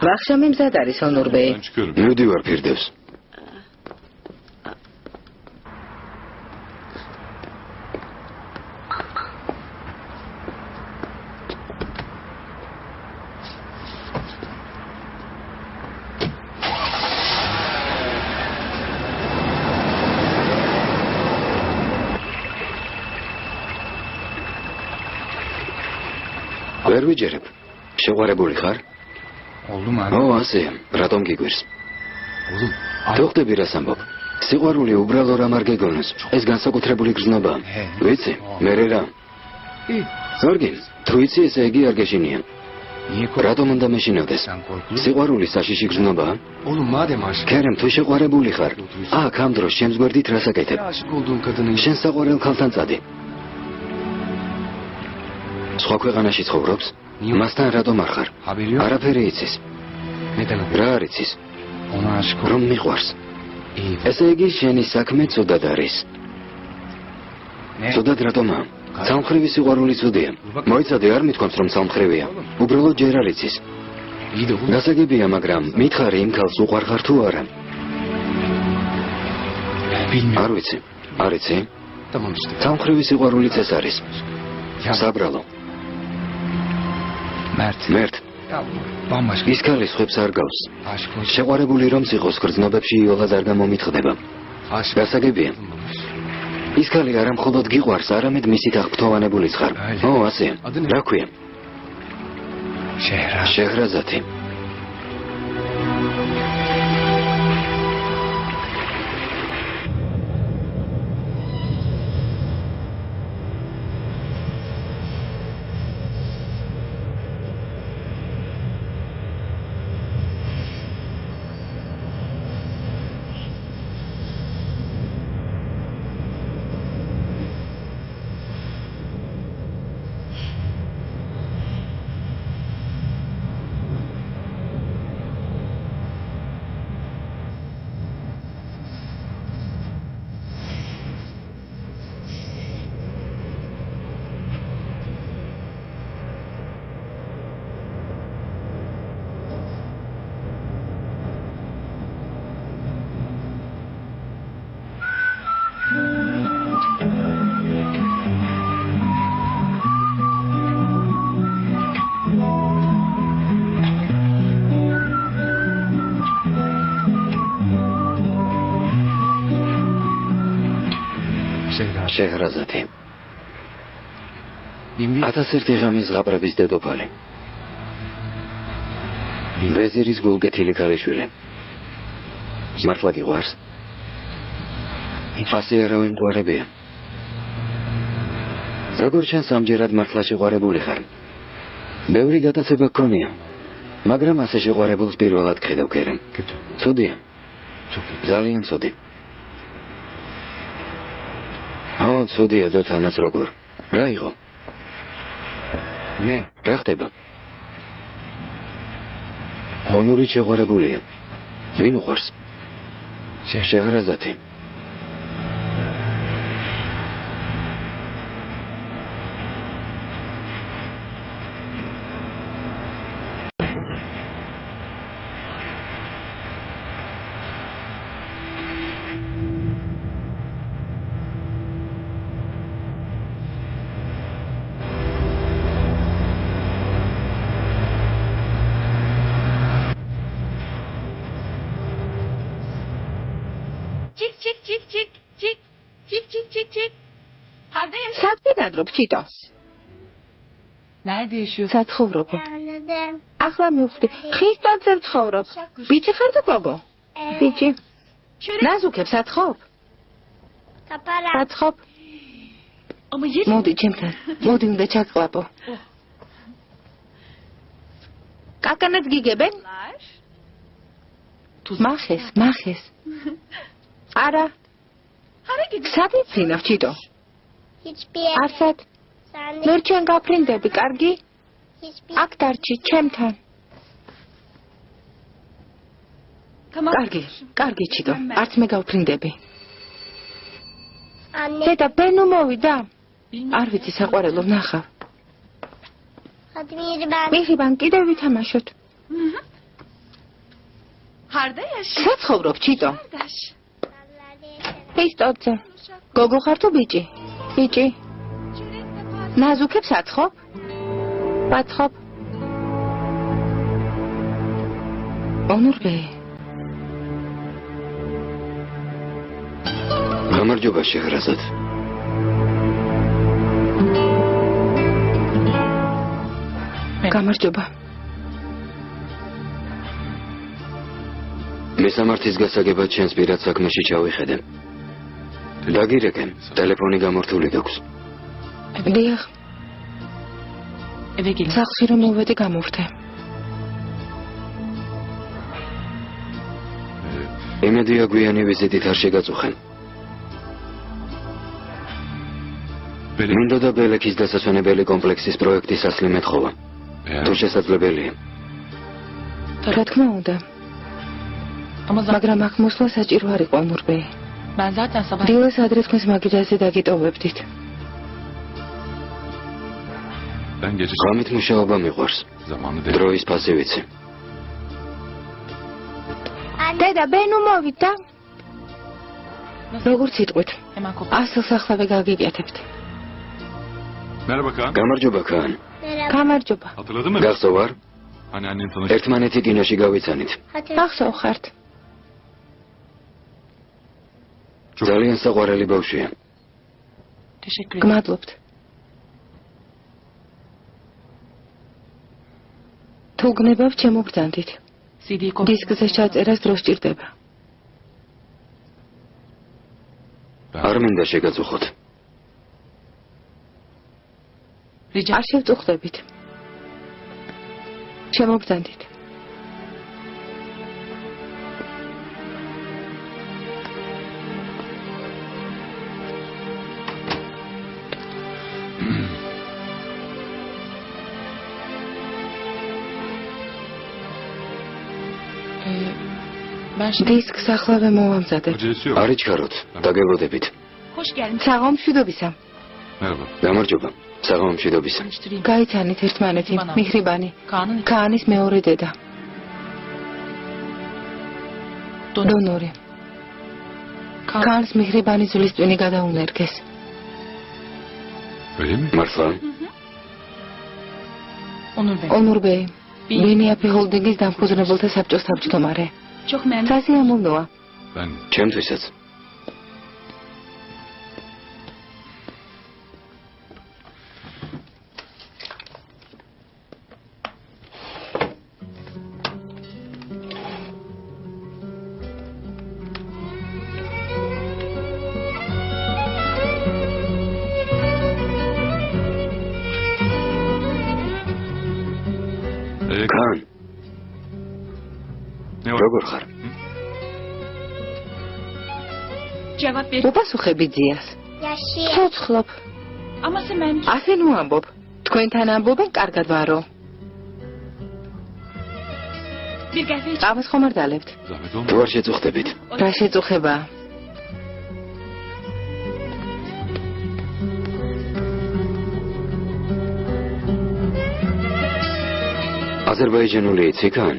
ვახშამი მზად არის ონურბეი. Ben çıkıyorum. მივდივარ ფირდევს. ვერ ვიჯერებ. შეყვარებული ხარ? Oldu mu abi? ო, ასეა. რატომ გიგვირს? Oğlum. თუ ხდები რას ამბობ? სიყვარული უბრალო რამ არ გეგონოს. ეს განსაკუთრებული გრძნობაა. ვიცი, მერე რა? ზორგი, თუ იცი ესე იგი არ გეშინია. Niye რატომ უნდა მეშინავდეს? Sen korkuyorsun. სიყვარული sashişi გრძნობაა? Oğlum madem aşık. ქერემ თუ შეყვარებული ხარ, აქ ამ დროს ჩემს გვერდით რას აკეთებ? Aşık olduğun kadının შენ საყვარელ ქალთან წადი. სხვა ქვეყანაში ცხოვრობს? მასთან რატომ არ ხარ? haberi yok. არაფერი იცის. Neden? რა არ იცის? Ona aşık ol. რომ მიყვარს. İyi. ესე იგი შენი საქმე ცუდად არის. Ne? ცუდად რატომაა? სამხრივი სიყვარული ცუდია. მოიცადე, არ მithქვამს რომ სამხრივია. უბრალოდ ჯერ არ იცის. İyi de oğlum. გასაგებია, მაგრამ მითხარი იმ ქალს უყვარ ხარ თუ არა? Bilmiyorum. არ ვიცი. არ იცი? Tamam işte. სამხრივი სიყვარულიც ეს არის. Ya საბრალო. Mert. მერტ, Ya bambaşka. ის ქალი ხვებს არ გავს. Aşık ol. შეყვარებული რომ იყოს გრძნობებში იოლად არ გამომიტყდება. Aşık. გასაგებია. ის ქალი არა მხოლოდ გიყვარს, არამედ მისით აღფრთოვანებულიც ხარ. ო, ასეა. რა ქვია? Şehra. შეჰრაზათი. Şehra. შეჰრაზათი. Bin bir. 1001 ღამის ზღაპრების დედოფალი. ვეზირის გულგეთილი ქალიშვილი. მართლა გიყვარს? ასე არავინ გვარებია. როგორ ჩანს ამჯერად მართლა შეყვარებული ხარ? ბევრი გატაცება გქონია. მაგრამ ასე შეყვარებულს პირველად გხედავ ქერემ. Kötü. ცუდია. Çok iyi. ძალიან ცუდი. ო, ცუდია და თანაც როგორ. რა იყო? Ne? რა ხდება? ონური შეყვარებულია. ვინ უყვარს? შეჰრაზათი. Чик, чик, чик, чик, чик, чик, чик, чik, чik. საქმე დადრობ ჩიტო. Nerede yaşıyorsun? საცხოვრობ. ახლა მივხვდი. ხის ტანზე ვცხოვრობ. ბიჭი ხარ და გოგო? ბიჭი. ნაზუქებს სათხობ? სათხობ. Ama yet. მოდი ჩემთან. მოდი უნდა ჩაკლაპო. კაკანაც გიგებენ? მახეს. არა. სად იფრინავ, ჩიტო? არსად. ნუ ჩვენ გაფრინდები, კარგი? აქ დარჩი, ჩემთან. კარგი, ჩიტო. არც მე გავფრინდები. დედა, ბენუ მოვიდა. არ ვიცი, საყვარელო, ვნახავ. მიღიბან, კიდევ ვითამაშოთ. საცხოვრობ, ჩიტო. პისტოზე. გოგო ხარ თუ ბიჭი? ბიჭი. ნაზუქებს აცხობ? ვაცხობ. ონურბე. გამარჯობა შეჰრაზად. გამარჯობა. მესამართის გასაგებად ჩვენს პირად საქმეში ჩავიხედე. დაგირეკე, ტელეფონი გამორთული გაქვს. დიახ. სახლში რომ მოვედი გამოვთე. იმედია გვიანი ვიზიტით არ შეგაწუხენ. მინდოდა ბელექის დასასვენებელი კომპლექსის პროექტის ასლი მეთხოვა. თუ შესაძლებელია. რა თქმა უნდა. მაგრამ აქ მოსვლა საჭირო არ იყო ონურბე. დილას ადრე თქვენს მაგიდაზე დაგიტოვებდით. ღამით მუშაობა მიყვარს. დროის ფასი ვიცი. დედა, ბენუ მოვიდა. როგორც იტყვით, ასლს ახლავე გაგიკეთებთ. გამარჯობა ქან. გამარჯობა. გახსოვარ? ერთმანეთი კინოში გავიცანით. ახსოვხართ. ძალიან საყვარელი ბავშვია. გმადლობთ. თუ გნებავ ჩემოგბრძანდით. დისკზე ჩაწერას დრო სჭირდება. არ მინდა შეგაწუხოთ. არ შევწუხდებით. ჩემოგბრძანდით. დისკს ახლავე მოვამზადებ. არ იჩქაროთ, დაგებოდებით. საღამომშვიდობისა. გამარჯობა. საღამომშვიდობისა. გაიცანით ერთმანეთი, მიხრიბანი. ქაანის მეორე დედა. დონორი. ქაანს მიხრიბანი ზulis ტვინი გადაუნერგეს. მართლა? ონურბე. ბენიაფი ჰოლდინგის დამფუძნებელთა საბჭოს თავმჯდომარე. სასიამოვნოა. ჩემთვისაც. ქან. როგორ ხარ? უპასუხები ძიას. ცოცხლობ. ასე ნუ ამბობ. თქვენთან ამბობენ, კარგად ვარო. ყავას ხომ არ დალებთ? თუ არ შეწუხდებით. რა შეწუხება? აზერბაიჯანული იცი ქან?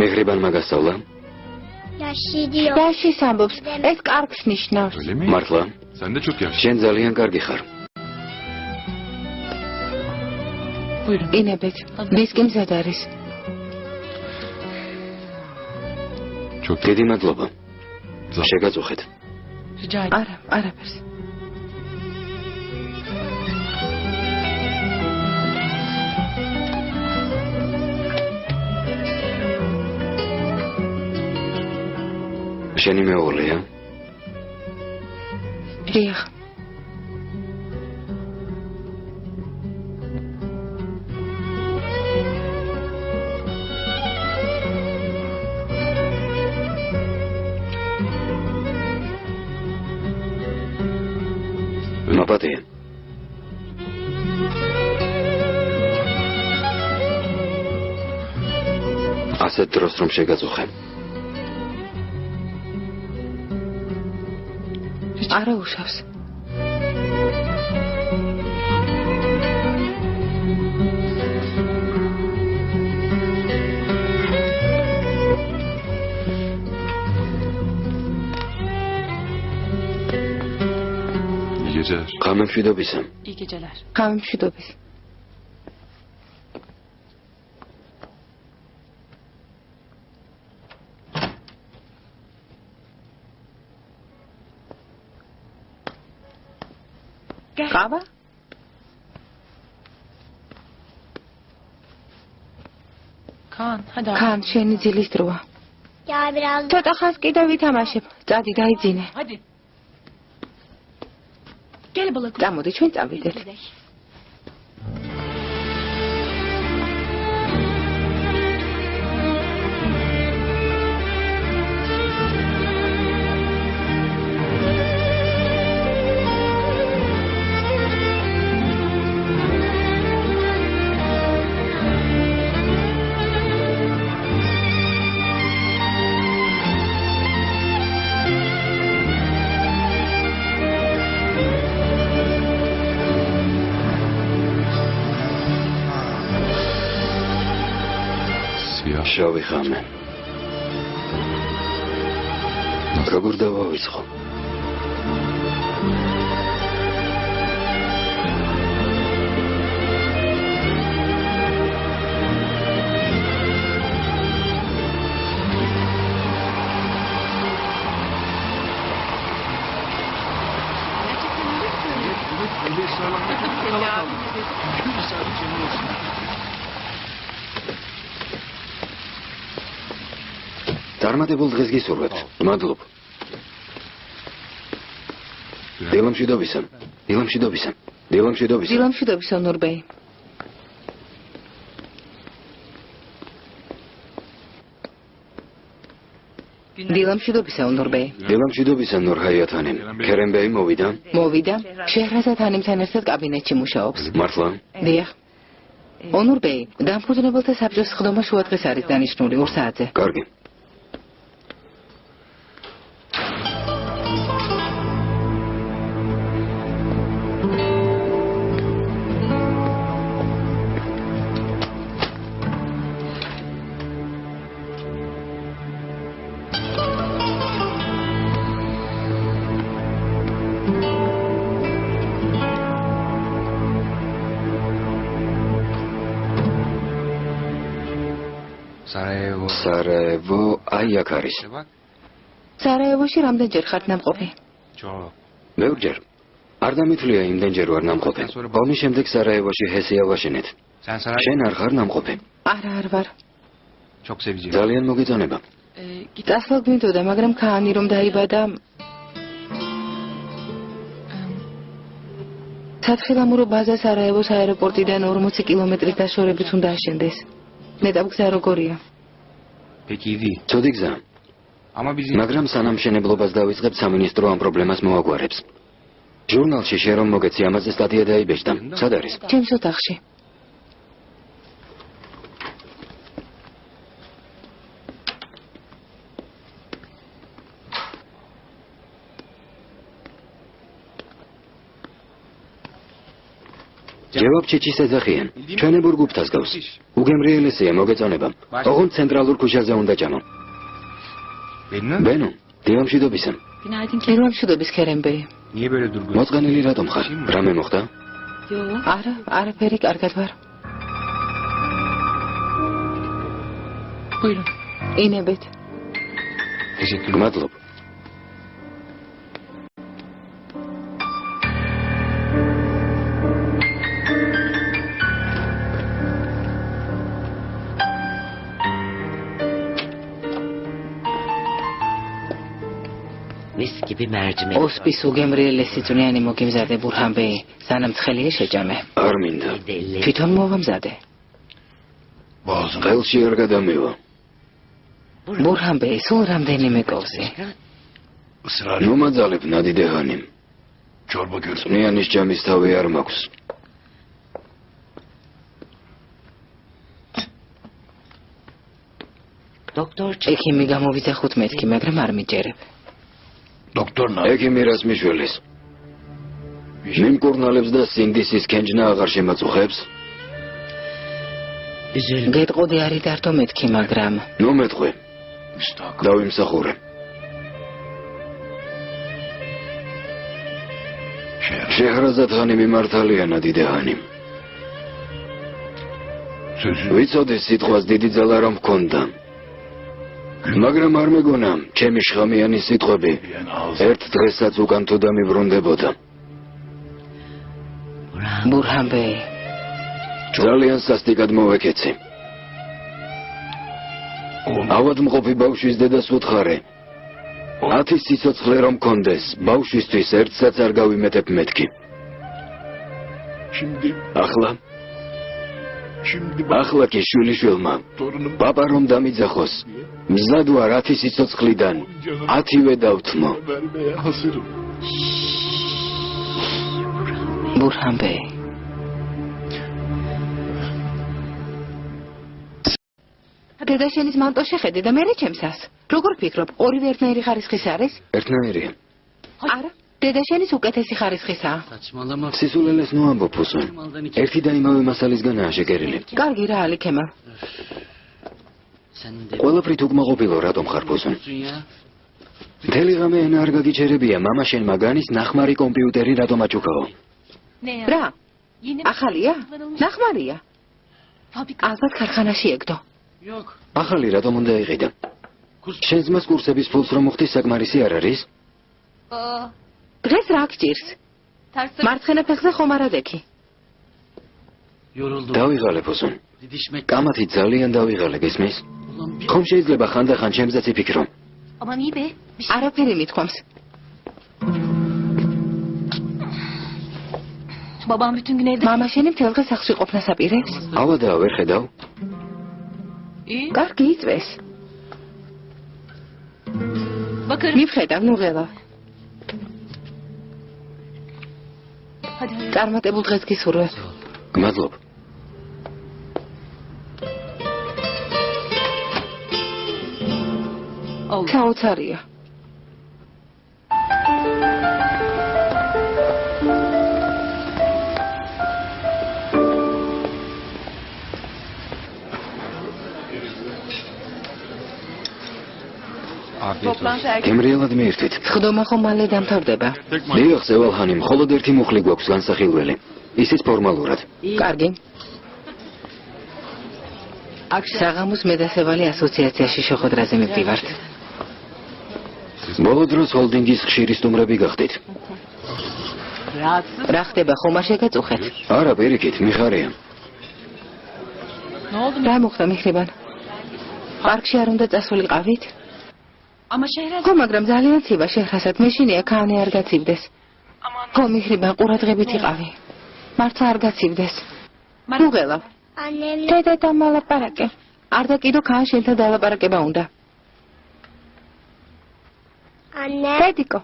მიხრიბანმა გასწავლა? რაშის ამბობს? ეს კარგს ნიშნავს. მართლა? შენ ძალიან კარგი ხარ. ინებეთ, დისკი მზად არის. დიდი მადლობა. შეგაწუხეთ. არა, არაფერს. შენი მეუღლეა? დიახ. აფათია. ასეთ დროს რომ შეგაწუხე. არა უშავს. გამემშვიდობისა. İyi geceler. გამემშვიდობის. ყავა? კან, შენი ძილის დროა. ცოტა ხანს კიდევ ვითამაშებ. წადი დაიძინე. წამოდი ჩვენ წავიდეთ. შავი ხამე. როგორ დავავიწყო? წარმატებულ დღეს გისურვებთ. მადლობ. დილამშვიდობისა. დილამშვიდობისა. დილამშვიდობისა. დილამშვიდობისა, ნურბეი. დილამშვიდობისა, ნურბეი. დილამშვიდობისა, ნურჰაიათანიმ. ქერემბეი მოვიდა. მოვიდა. შეჰრაზად ჰანიმთან ერთად კაბინეტში მუშაობს. მართლა? დიახ. ონურბეი, დამფუძნებელთა საბჭოს სხდომა შუადღეს არის დანიშნული 2 საათზე. კარგი. სარაევო აი აქ არის. სარაევოში რამდენჯერ ხართ ნამყოფი? ბევრჯერ. არ დამითვლია იმდენჯერ ვარ ნამყოფი. ომის შემდეგ სარაევოში ჰესია ვაშენეთ. შენ არ ხარ ნამყოფი? არა, არ ვარ. ძალიან მოგეწონება. წასვლა გვინდოდა, მაგრამ ქაანი რომ დაიბადა. სათხილამურო ბაზა სარაევოს აეროპორტიდან 40 კილომეტრის დაშორებით უნდა აშენდეს. მეტაბგზა როგორია? ცუდი გზა. მაგრამ სანამ მშენებლობას დავიწყებ, სამინისტრო ამ პრობლემას მოაგვარებს. ჟურნალში შენ რომ მოგეცი ამაზე სტატია დაიბეჭდა. სად არის? ჩემს ოთახში. ჯევაბ ჩიჩის ეძახიან. ჩვენებურ გუფთას გავს. უგემრიელესია მოგეწონება. ოღონდ ცენტრალურ ქუჩაზე უნდა ჭამო. ბენო, დილამშვიდობისა. დილამშვიდობის, ქერემბეი. მოწყენილი რატომ ხარ? რამე მოხდა? არა, არაფერი, კარგად ვარ. ინებეთ. მადლობ. ოსპის უგემრიელესი წვნიანი მოგიმზადე ბურჰანბეი, სანამ ცხელია შეჭამე. არ მინდა. თვითონ მოვამზადე. ხელში არ გადამევა. ბურჰანბეი, სულ რამდენიმე კოვზი. ნუ მაძალებ ნადიდეჰანიმ. ჩორბა გერს. წვნიანის ჯამის თავი არ მაქვს. დოქტორ ექიმი გამოვიდა 15-ი, მაგრამ არ მიჯერებ. დოქტორნა. ექიმი რას მიშველის? მიმკურნალებს და სინდისის კენჯნა აღარ შემაწუხებს? გეტყოდი არის დართო მეთქი, მაგრამ ნუ მეტყვი. დავიმსახურე. შეჰრაზად ხანი მიმართალიანა დიდაანი. ვიცოდი სიტყვას დიდი ძალა რომ მქონდა. მაგრამ არ მეგონა, ჩემი შხამიანი სიტყვები ერთ დღესაც უკან თუ დამიბრუნდებოდა. ბურჰან ბეი, ძალიან სასტიკად მოვეკეცი. ავადმყოფი ბავშვის დედას უთხარე. 10 სიცოცხლე რომ მქონდეს, ბავშვისთვის ერთსაც არ გავიმეტებ მეთქი. ახლა კი შვილიშვილმა პაპა რომ დამიძახოს, მზად ვარ 10 სიცოცხლიდან 10-ვე დავთმო. ბურჰან ბეი. დედაშენის მანტო შეხედე და მე ჩემსას. როგორ ფიქრობ, ორივე ერთნაირი ხარისხის არის? ერთნაირია. არა, დედაშენის უკეთესი ხარისხისაა. საჭმალდა სისულელეს ნუ ამბობ ფუსო. ერთი და იმავე მასალისგანაა შეკერილი. კარგი რა ალიქემა. ყველაფრით უკმაყოფილო რატომ ხარ ფუსო? მთელი ღამე ენა არ გაგიჩერებია, მამა შენ მაგანის ნახმარი კომპიუტერი რატომ აჭუქაო? რა? ახალია? ნახმარია? ალბათ ქარხანაში ეგდო. ახალი რატომ უნდა იყიდა? შენ ძმას კურსების ფულს რომ უხდი საკმარისი არ არის? დღეს რა გჭირს? მარცხენა ფეხზე ხომ არ ადექი? დავიღალე ფუსო. კამათი ძალიან დავიღალე, გესმის? ხომ შეიძლება ხანდახან ჩემზეც იფიქრო? არაფერი მithქვამს. მამა შენი მთელ დღეს სახლში ყოფნას აპირებს? ავადა ვერ ხედავ? კარგი იწვეს. მივხედავ, ნუ ღელა. წარმატებულ დღეს გისურვებ. გმადლობ. საოცარია. გემრიელად მიირთვით. ხდომა ხომ მალე დამთავრდება. დიახ, ზევალხანი, მხოლოდ ერთი მუხლი გვაქვს განსახილველი. ისიც ფორმალურად. კარგი. საღამოს მედასევალი ასოციაციაში შეხვედრაზე მივდივართ. ბოლო დროს ჰოლდინგის ხშირი სტუმრები გახდით. რა ხდება, ხომ არ შეგაწუხეთ? არა, პირიქით, მიხარია. რა მოხდა მიხრებან? პარკში არ უნდა წასულიყავით? ხო, მაგრამ ძალიან ცივა შეხრასად, მეშინია ქაანე არ გაცივდეს. ხო, მიხრებან, ყურადღებით იყავი. მართლა არ გაცივდეს. ნუ ღელავ. დედა დამალაპარაკე. არ დაკიდო ქაან შენთან დალაპარაკება უნდა. დედიკო.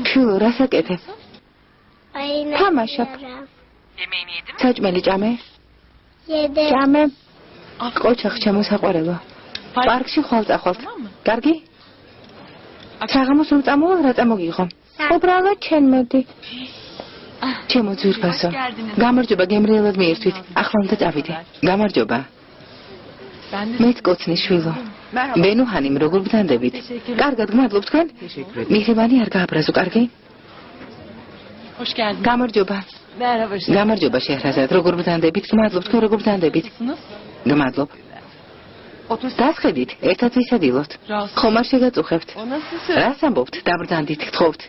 ფუ, რასაკეთებ? თამაშობ. საჭმელი ჭამე? ჭამე. ყოჩახ ჩემოსაყვარელო. პარკში ხვალ-წახვალთ. კარგი? საღამოს რომ წამოვალ, რა წამოგიღო? უბრალოდ ჩენ მოდი. ჩემო ძვირფასო. გამარჯობა, გემრიელად მიირთვით. ახლა უნდა წავიდე. გამარჯობა. მეც კოცნი შვილო. ბენუჰანიმ, როგორ ვდანდებით? კარგად, გმადლობ თქვენ? მიხრებანი არ გააბრაზო, კარგი? გამარჯობა. გამარჯობა, შეჰრაზად, როგორ ვდანდებით? გმადლობ, თქვენ როგორ ვდანდებით? გმადლობ. დასხედით, ერთად ვისადილოთ. ხომ არ შეგაწუხებთ? რას ამბობთ? დაბრდანდით, გთხოვთ.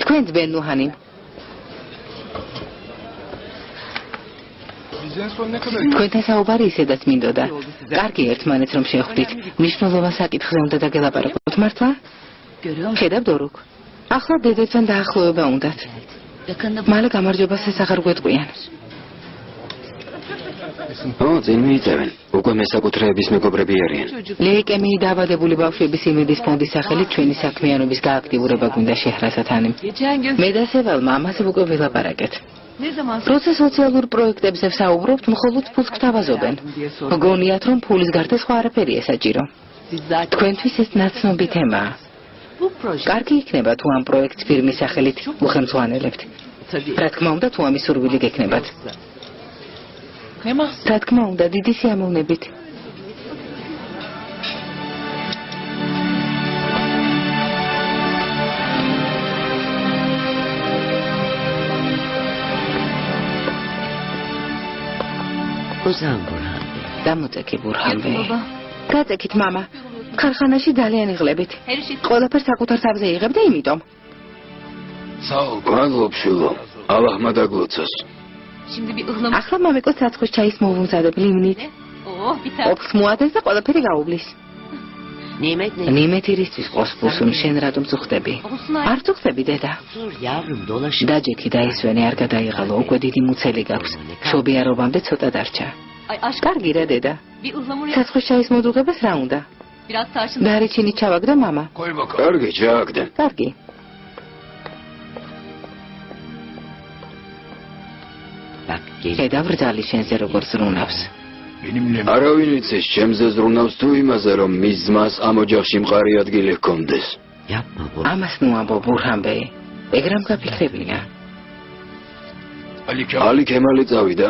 თქვენ ბენუჰანიმ. თქვენთან საუბარი ისედაც მინდოდა. კარგი ერთმანეთს რომ შეხვდით, მნიშვნელოვან საკითხზე უნდა დაგელაპარაკოთ, მართლა? ხედავ დორუქ. ახლა დედასთან დაახლოება უნდათ. მალე გამარჯვებას ეს აღარ გვეტყვიან. ო, წინ მიიწევენ. უკვე მესაკუთრეების მეგობრები არიან. ლეიკემიით დაავადებული ბავშვების იმედის ფონდის სახელით ჩვენი საქმიანობის გააქტიურება გვინდა შეჰრასათანი. მე და სევალმა ამაზე უკვე ვილაპარაკეთ. როცა სოციალურ პროექტებზე ვსაუბრობთ, მხოლოდ ფულს გთავაზობენ. გონიათ, რომ ფულის გარდა სხვა არაფერი ესაჭირო. თქვენთვის ეს ნაცნობი თემაა. კარგი იქნება თუ ამ პროექტს ფირმის სახელით უხელმძღვანელებთ. რა თქმა უნდა, თუ ამის სურვილი გექნებათ. რა თქმა უნდა, დიდი სიამოვნებით. დამოწეკი ბურჰანბე. გაწეკით მამა. ქარხანაში ძალიან იღლებით. ყველაფერს საკუთარ თავზე იღებ და იმიტომ. მადლობ შვილო. ალაჰმა დაგლოცოს. ახლა მამიკოს ცაცხვის ჩაის მოვუმზადებ ლიმნით. ოფს მოადეს და ყველაფერი გაუბლის. ნიმეთირისთვის ყოსფულსუნ შენ რატომ წუხდები? არ წუხდები დედა. დაჯექი და ესვენი არ გადაიღალო, უკვე დიდი მუცელი გაქვს. შობიარობამდე ცოტა დარჩა. კარგი რა დედა. ცაცხვის ჩაის მოდუღებას რა უნდა? დარიჩინით ჩავაგდო მამა. კარგი, ჩააგდე. კარგი. ხედავ რძალი შენზე როგორ ზრუნავს. არავინ იცის ჩემზე ზრუნავს თუ იმაზე რომ მის ძმას ამ ოჯახში მყარი ადგილი ჰქონდეს. ამას ნუ ამბო ბურჰანბე. ეგ რამ გაფიქრებია? ალი ქემალი წავიდა?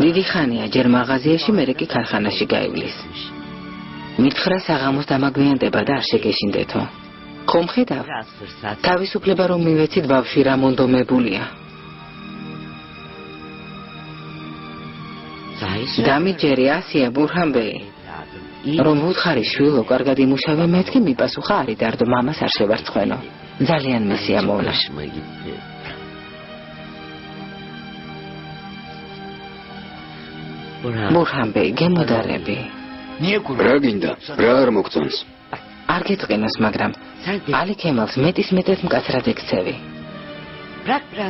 დიდი ხანია ჯერ მაღაზიაში, მერე კი ქარხანაში გაივლის. მითხრა საღამოს დამაგვიანდება და არ შეგეშინდეთო. ხომ ხედავ? თავისუფლება რომ მივეცით ბავშვი რა მონდომებულია. დამიჯერი ასია ბურჰანბე. რომ ვუთხარი შვილო, კარგად იმუშავე, მეც კი მიპასუხა არის დარდო, მამას არ შევარცხვენო. ძალიან მესიამოვნა. ბურჰანბე, გემოდარები. რა გინდა? რა არ მოგწონს? არ გეწყინოს, მაგრამ ალი ქემალს მეტის მეტად მკაცრად ექცევი.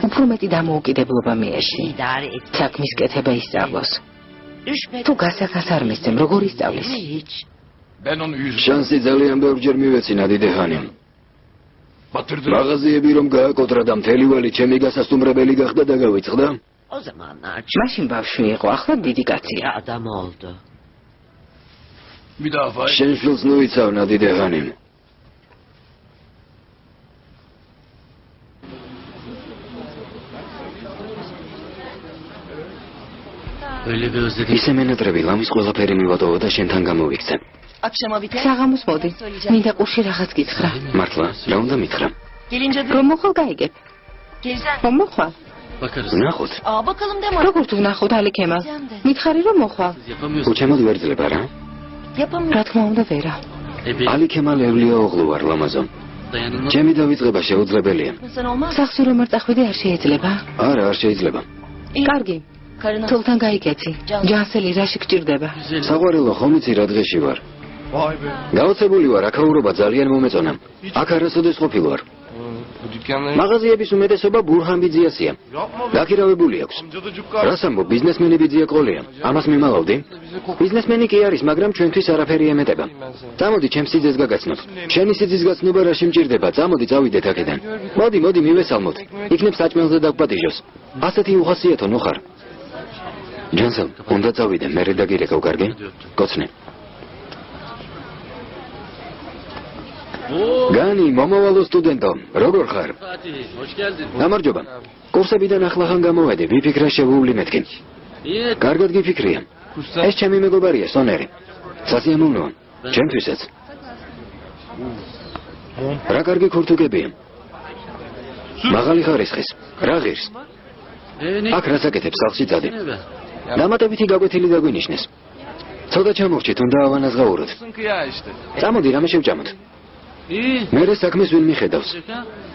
უფრო მეტი დამოუკიდებლობა მიეცი. საქმის კეთება ისწავლოს. თუ გასახას არ მისცემ, როგორ ისწავლის? შანსი ძალიან ბევრჯერ მივეცინა დიდეხანი. მაღაზიები რომ გააკოტრა და მთელი ვალი ჩემი გასასტუმრებელი გახდა და გავიწყდა? მაშინ ბავშვი იყო, ახლა დიდი კაცია. შენ შვილს ნუიცავნა დიდეხანი. ისე მენატრები ლამის ყველაფერი მივატოვო და შენთან გამოვიქცე. საღამოს მოდი. მინდა ყურში რაღაც გითხრა. მართლა, რა უნდა მითხრა? რომ მოხვალ გაიგებ. რომ მოხვალ? ვნახოთ. როგორ თუ ვნახოთ ალი ქემალ? მითხარი რომ მოხვალ. უჩემოდ ვერძლება რა? რა თქმა უნდა ვერა. ალი ქემალ ევლია ოღლუ ვარ ლამაზო. ჩემი დავიწყება შეუძლებელია. სახში რომ არ წახვიდე არ შეიძლება? არა, არ შეიძლება. კარგი. თულთან გაიკეცი. ჯანსელი რაში გჭირდება? საყვარელო, ხომ იცი რა დღეში ვარ? გაოცებული ვარ, აქაურობა ძალიან მომეწონა. აქ არასოდეს ყოფილ ვარ. მაღაზიების უმეტესობა ბურჰანბიძიასია. დაქირავებული აქვს. რას ამბობ, ბიზნესმენი ბიძია ყოლია. ამას მიმალავდი? ბიზნესმენი კი არის, მაგრამ ჩვენთვის არაფერი ემეტება. წამოდი, ჩემს სიძეს გაგაცნობ. შენი სიძის გაცნობა რაში მჭირდება? წამოდი, წავიდეთ აქედან. მოდი, მივესალმოთ. იქნებ საჭმელზე დაგვპატიჟოს. ასეთი უხასიათო ნუხარ. ჯანსელ, უნდა წავიდე, მერე დაგირეკავ, კარგი? გოცნე. განი, მომავალო სტუდენტო, როგორ ხარ? გამარჯობა. კურსებიდან ახლახან გამოვედი, ვიფიქრე შევუვლი მეთქი. კარგად გიფიქრია. ეს ჩემი მეგობარია, სონერი. სასიამოვნოა, ჩემთვისაც. რა კარგი ქურთუგებია. მაღალი ხარისხის, რა ღირს? აქ რას აკეთებს, სახლში წადი. დამატებითი გაკვეთილი დაგვინიშნეს. ცოტა ჩამოვჭით, უნდა ავანაზღაუროთ. წამოდი, რამე შევჭამოთ. მერე საქმეს ვინ მიხედავს?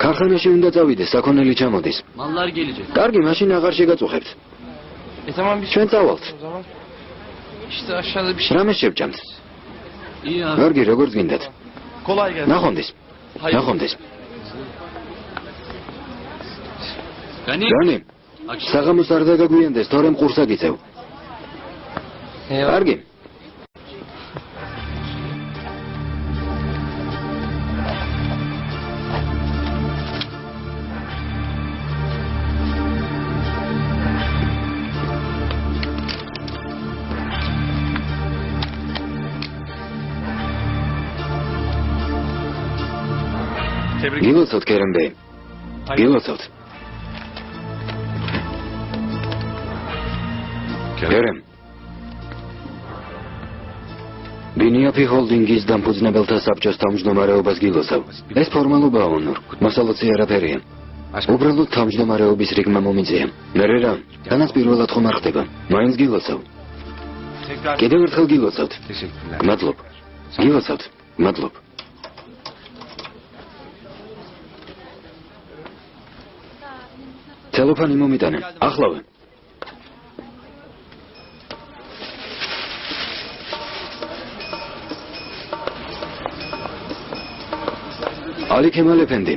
ქარხანაში უნდა წავიდე, საქონელი ჩამოდის. კარგი, მაშინ აღარ შეგაწუხებთ. ჩვენ წავალთ. რამე შევჭამთ? კარგი, როგორც გინდათ. ნახვამდის. განი, საღამოს არ დაგაგვიანდეს, თორემ ყურსა გიწევ. კარგი. გილოცავთ კერემბე. გილოცავთ. კერემ. ბინიაფი ჰოლდინგის დამფუძნებელთა საბჭოს თავმჯდომარეობას გილოცავ. ეს ფორმალობაა ონურ. მასალოცი არაფერია. უბრალოდ თავმჯდომარეობის რიგმა მომიწია. მერე რა? თანაც პირველად ხომ არ ხდება. მაინც გილოცავ. კიდევ ერთხელ გილოცავთ. მადლობ. გილოცავთ. მადლობ. Telefoni მომიტანა. Ახლავე. ალი ქემალ ეფენდი.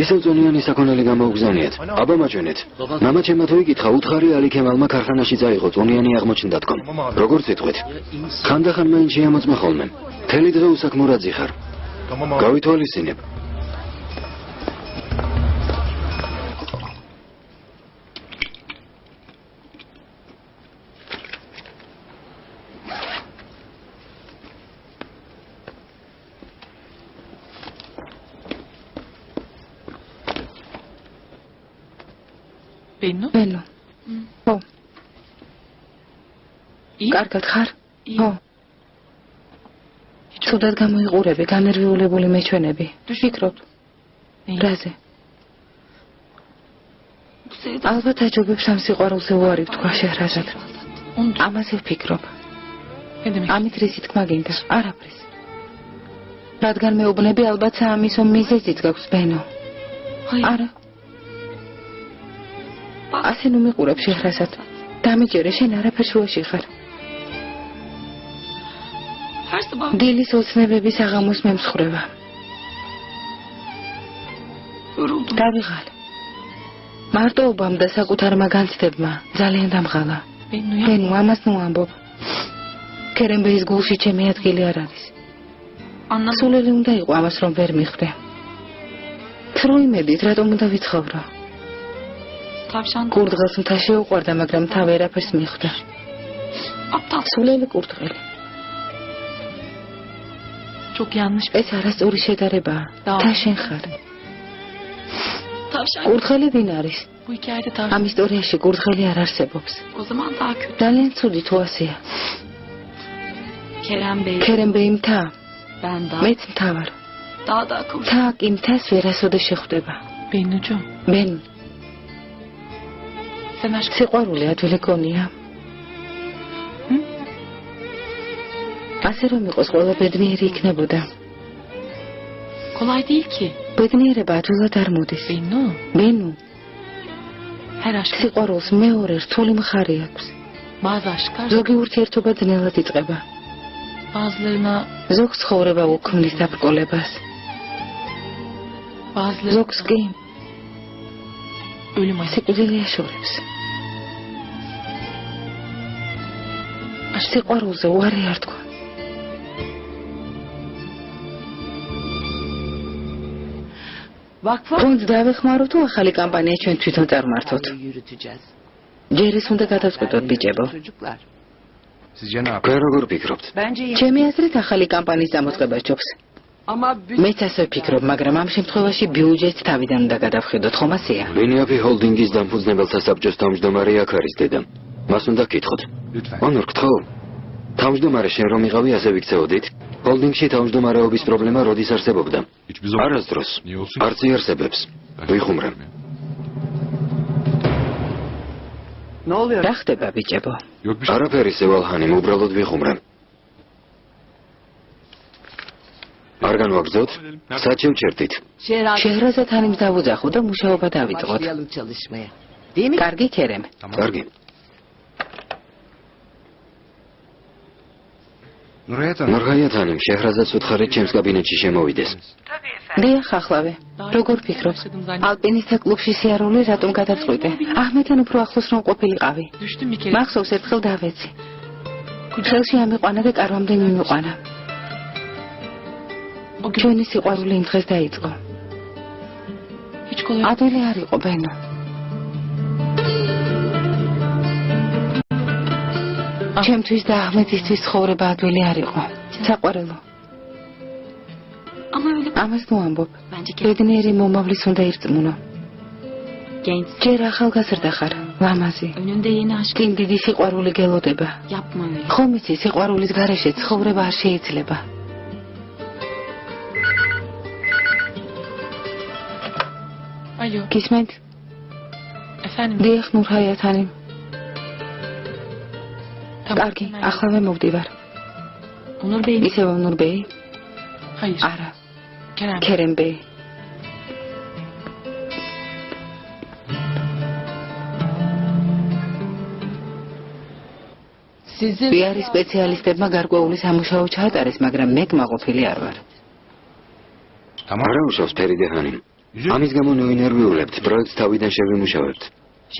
ისევ ზონიანი საქონელი გამოუგზავნიათ. აბა მაჩვენეთ. მამა ჩემმა თუ იკითხა, უთხარი ალი ქემალმა ქარხანაში წაიღო, ზონიანი აღმოჩნდა თქო. როგორც ეთქვით? ხანდახან მაინც შეამოწმა ხოლმე. მთელი დღე უსაქმურაძი ხარ. გავითვალისწინებ. ბენო. ხო. კარგად ხარ? ხო. ცუდად გამოიყურები, განერვიულებული მეჩვენები. ვფიქრობ. რაზე? ალბათ აჯობებს ამ სიყვარულზე უარი ვთქვა შეჰრაზად. ამაზე ვფიქრობ. ამით რისი თქმა გინდა? არაფრის. რადგან მეუბნები ალბათ ამისო მიზეზიც გაქვს ბენო. არა. ასე ნუ მიყურებ შეჰრაზად. დამიჯერე შენ არაფერ შუაში ხარ. დილის ოცნებების აღამოს მემსხვრევა. დავიღალე. მარტოობამ და საკუთარმა განცდებმა ძალიან დამღალა. ბენო, ამას ნუ ამბობ. კერემბეის გულში ჩემი ადგილი არ არის. სულელი უნდა იყო ამას რომ ვერ მიხვდე. თრო იმედით რატომ უნდა ვიცხოვრო? კურდღელს მთა შეუყვარდა, მაგრამ მთა ვერაფერს მიხვდა. სულელი კურდღელი. ეს არასწორი შედარებაა. და შენ ხარ. კურდღელი ვინ არის? ამ ისტორიაში კურდღელი არ არსებობს. ძალიან ცუდი თუ ასეა. კერემბეი მთა. მეც მთა ვარ. მთა კი მთას ვერასოდეს შეხვდება. ბენო. სიყვარული ადვილი გონია. ასე რომ იყოს ყველა ბედნიერი იქნებოდა. ბედნიერება ადვილად არ მოდის. ბენო. სიყვარულს მეორე რთული მხარე აქვს. ზოგი ურთიერთობა ძნელად იწყება. ზოგს ცხოვრება უქმნის დაბრკოლებას. ზოგს კი სიკვდილი აშორებს. სიყვარულზე უარი არ თქვა. გონს დავეხმარო თუ ახალი კამპანია ჩვენ თვითონ წარმართოთ? ჯერ ის უნდა გადავწყვიტოთ ბიჭებო. როგორ ფიქრობთ? ჩემი აზრით ახალი კამპანიის დამოწყება ჯობს. მეც ასე ვფიქრობ, მაგრამ ამ შემთხვევაში ბიუჯეტს თავიდან უნდა გადავხედოთ, ხომ ასეა? ბინიაფი ჰოლდინგის დამფუძნებელთა საბჭოს თავმჯდომარე აქ არის დედა. მას უნდა გკითხოთ. ონორ გთხოვ. თავმჯდომარე შენ რომ იყავი ასე ვიქცეოდით? ჰოლდინგში თავმჯდომარეობის პრობლემა როდის არსებობდა? არასდროს. არც იარსებებს. ვიხუმრებ. რა ხდება ბიჭებო? არაფერი სევალჰანი, უბრალოდ ვიხუმრებ. არ განვაგრძოთ? სად შევჩერდით? შეჰრაზად თანიმს დავუძახო და მუშაობა დავიწყოთ. კარგი კერემ. კარგი. ნურღაიათანიმ შეჰრაზადს უთხარით ჩემს კაბინეტში შემოვიდეს. დიახ, ახლავე. როგორ ფიქრობ? ალპინისტთა კლუბში სიარული რატომ გადაწყვიტე? აჰმედთან უფრო ახლოს რომ ყოფილიყავი. მახსოვს ერთხელ დავეცი. ხელში ამიყვანა და კარვამდე მიმიყვანა. ჩვენი სიყვარული იმ დღეს დაიწყო. ადვილი არ იყო ბენო. ჩემთვის და ახმეტისთვის ცხოვრება ადვილი არ იყო. საყვარელო. ამას ნუ ამბობ. ბედნიერი მომავლის უნდა ირწმუნო. ჯერ ახალგაზრდა ხარ, ლამაზი. კინ დიდი სიყვარული გელოდება. ხომ იცი, სიყვარულის გარეშე ცხოვრება არ შეიძლება. გისმენთ? დიახ, ნურჰაიათანი. კარგი, ახლა მოვდივარ. ისევ ნურბეი? არა. ქერემბეი. ვიარის სპეციალისტებმა გარკვეული სამუშაო ჩაატარეს, მაგრამ მე კმაყოფილი არ ვარ. არა უშავს ფერიდეჰანი. ამის გამო ნოინერვიულებთ, პროექტს თავიდან შევიმუშავებთ.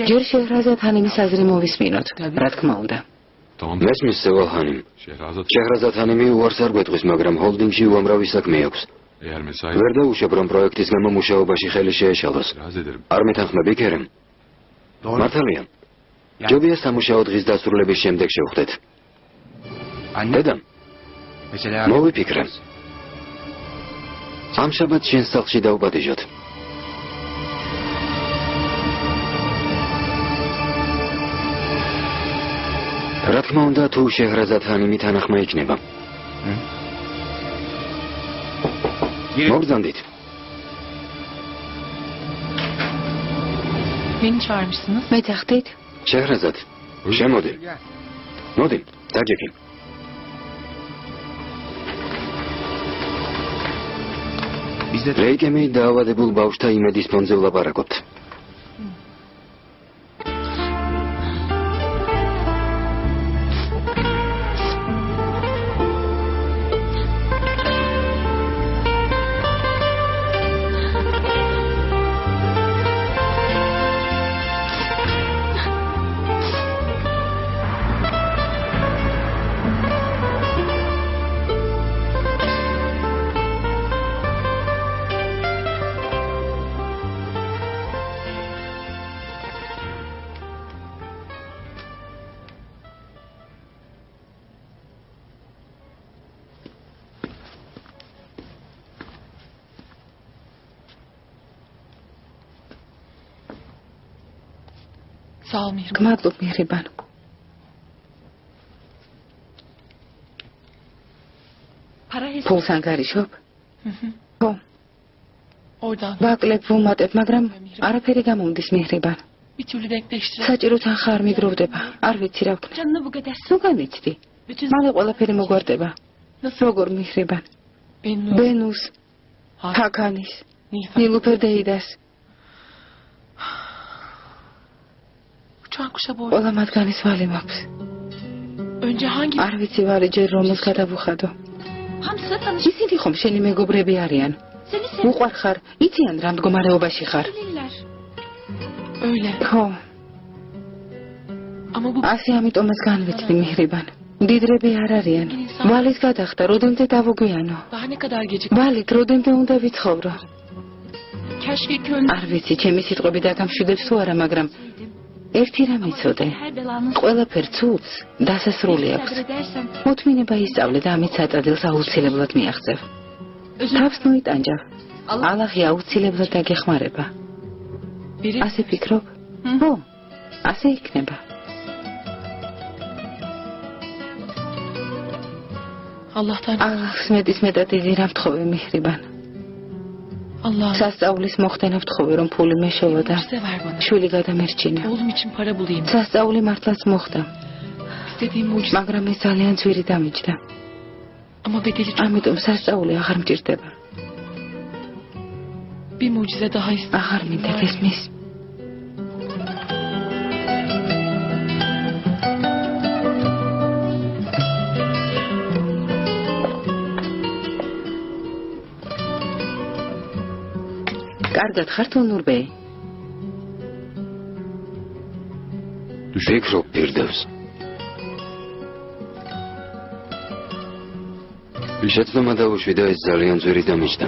ჯერ შეჰრაზად ჰანიმის აზრი მოვისმინოთ, რა თქმა უნდა. მესმის სევალჰანიმ. შეჰრაზად ჰანიმი უარს არ გვეტყვის, მაგრამ ჰოლდინგში უამრავი საქმე აქვს. ვერ დაუშვებ, რომ პროექტის გამო მუშაობაში ხელი შეეშალოს. არ მეთანხმები ქერემ? მართალია. ჯობია სამუშაო დღის დასრულების შემდეგ შევხვდეთ. დედამ, მოვიფიქრე. ამ შაბათს შენ სახლში დავბადეჟოთ. რა თქმა უნდა, თუ შეჰრაზად ჰანიმი თანახმა იქნება. მოგზანდით. ვინ ჩარმსნოს? მე წახდით? შეჰრაზად, შემოდი. მოდი, დაჯექი. რეიკემი დაავადებულ ბავშვთა იმედის ფონზე ვლაპარაკობთ. გმადლობ მიერებან. ფულს ანგარიშობ? ხო. ვაკლებ ვუმატებ, მაგრამ არაფერი გამომდის მიერებან. საჭირო თანხა არ მიგროვდება. არ ვიცი რა ვქნა. ნუ განიცდი. მალე ყველაფერი მოგვარდება. როგორ მიერებან? ბენუს, ჰაკანის, ნილუფერ დეიდას. ყველა მათგანის ვალი მაქვს. არ ვიცი ვალი ჯერ რომელს გადავუხადო. ისინი ხომ შენი მეგობრები არიან? უყვარ ხარ, იციან რა მდგომარეობაში ხარ. ხო. ასე ამიტომაც განვიცდი მიჰრიბან. მდიდრები არ არიან. ვალის გადახდა, როდემდე დავუგვიანო. ვალით როდემდე უნდა ვიცხოვრო. არ ვიცი, ჩემი სიტყვები დაგამშვიდებს თუ არა, მაგრამ ერთი რამ იცოდე, ყველაფერ ცუდს დასასრული აქვს. მოთმინება ისწავლე და ამით საწადილს აუცილებლად მიაღწევ. თავს მოიტანჯავ, ალაჰი აუცილებლად დაგეხმარება. ასე ფიქრობ? ხო, ასე იქნება. ალლაჰს მეტის მეტად დიდი რამ ვთხოვე მიჰრიბან. სასწაულის მოხდენა ვთხოვე, რომ ფული მეშოვა და შვილი გადამერჩინა. სასწაული მართლაც მოხდა. მაგრამ ეს ძალიან ძვირი დამიჯდა. ამიტომ სასწაული აღარ მჭირდება. აღარ მინდა გესმის? კარგად ხარ თუ ნურბეი? ვფიქრობ პირდევს. შეცდომა დაუშვიდა ეს ძალიან ძვირი დამიჯდა.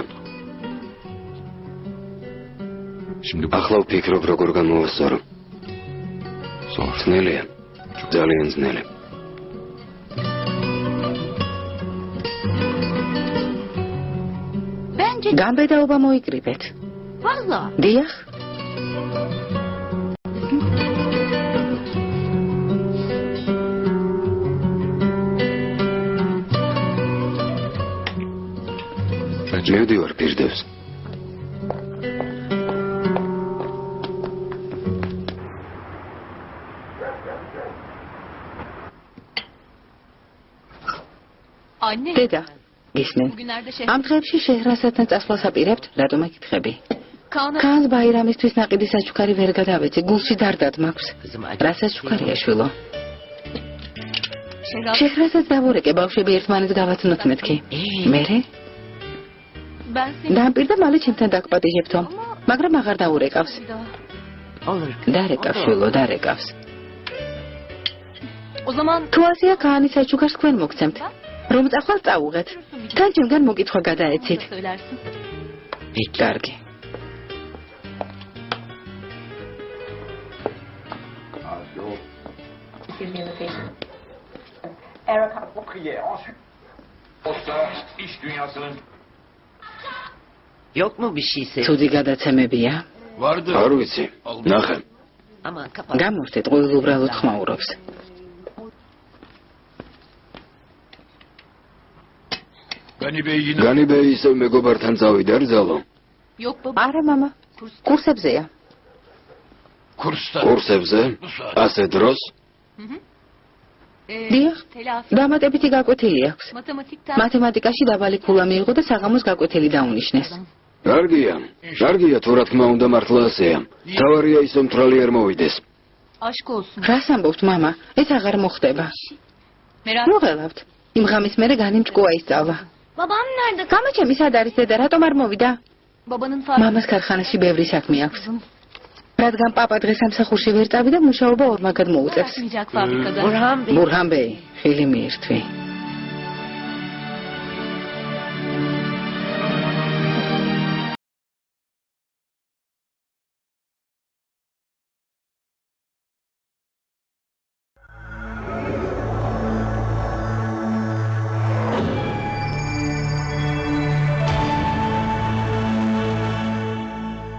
ახლა ვფიქრობ როგორ გამოვასწორო. ძნელია. ძალიან ძნელი. გამბედაობა მოიკრიბეთ. ვალლა. დიახ. მივდივარ პირდევს. Anne. დედა, გისმენ. Bugünlerde ამ დღეებში შეჰრასადთან წასვლას აპირებთ, რატომ ეკითხები? Kaan'a კანს ბაირამისთვის ნაყიდი საჩუქარი ვერ გადავეცი, გულში დარდად მაქვს. რა საჩუქარია შვილო? შეჰრასად დავურეკე ბავშვები ერთმანეთს გავაცნოთ მეთქი. მერე? ben seni დაამპირდა მალე ჩემთან დაგპატიჟებთო, მაგრამ აღარ დაურეკავს. bir daha. Olur. დარეკავს შვილო, დარეკავს. O zaman თუ ასეა კანის საჩუქარს თქვენ მოგცემთ. რომ წახვალ წაუღეთ. თან ჩემგან მოკითხვა გადაეცით. söylersin. კარგი. Yok mu bir şeyse? ცუდი გადაცემებია? Vardı. არ ვიცი. ნახე. Aman kapat. გამორთეთ, ყოველ უბრალოდ ხმაურობს. Ganibey yine განიბე ისევ მეგობართან წავიდა რძალო. Yok baba. არა მამა, კურსებზეა. kursta. კურსებზე? ასე დროს? დიახ, Telafi. დამატებითი გაკვეთილი აქვს. Matematikten. მათემატიკაში დაბალი ქულა მიიღო და საღამოს გაკვეთილი დაუნიშნეს. კარგია. კარგია თუ რა თქმა უნდა მართლა ასეა. თავარია ის მომთრალი არ მოვიდეს. Aşk olsun. რას ამბობთ მამა? ეს აღარ მოხდება. Merak. მოღელავთ. იმ ღამის მერე განიმჭკუა ისწავლა. Babam nerede? გამაჩემი სად არის დედა, რატომ არ მოვიდა? Babanın fabrikası. მამას ქარხანაში ბევრი საქმე აქვს. რადგან პაპა დღეს სამსახურში ვერ წავიდა, მუშაობა ორმაგად მოუწევს. Bırakmayacak fabrikada. Burhan Bey. ბურჰან ბეი, ხილი მიირთვი.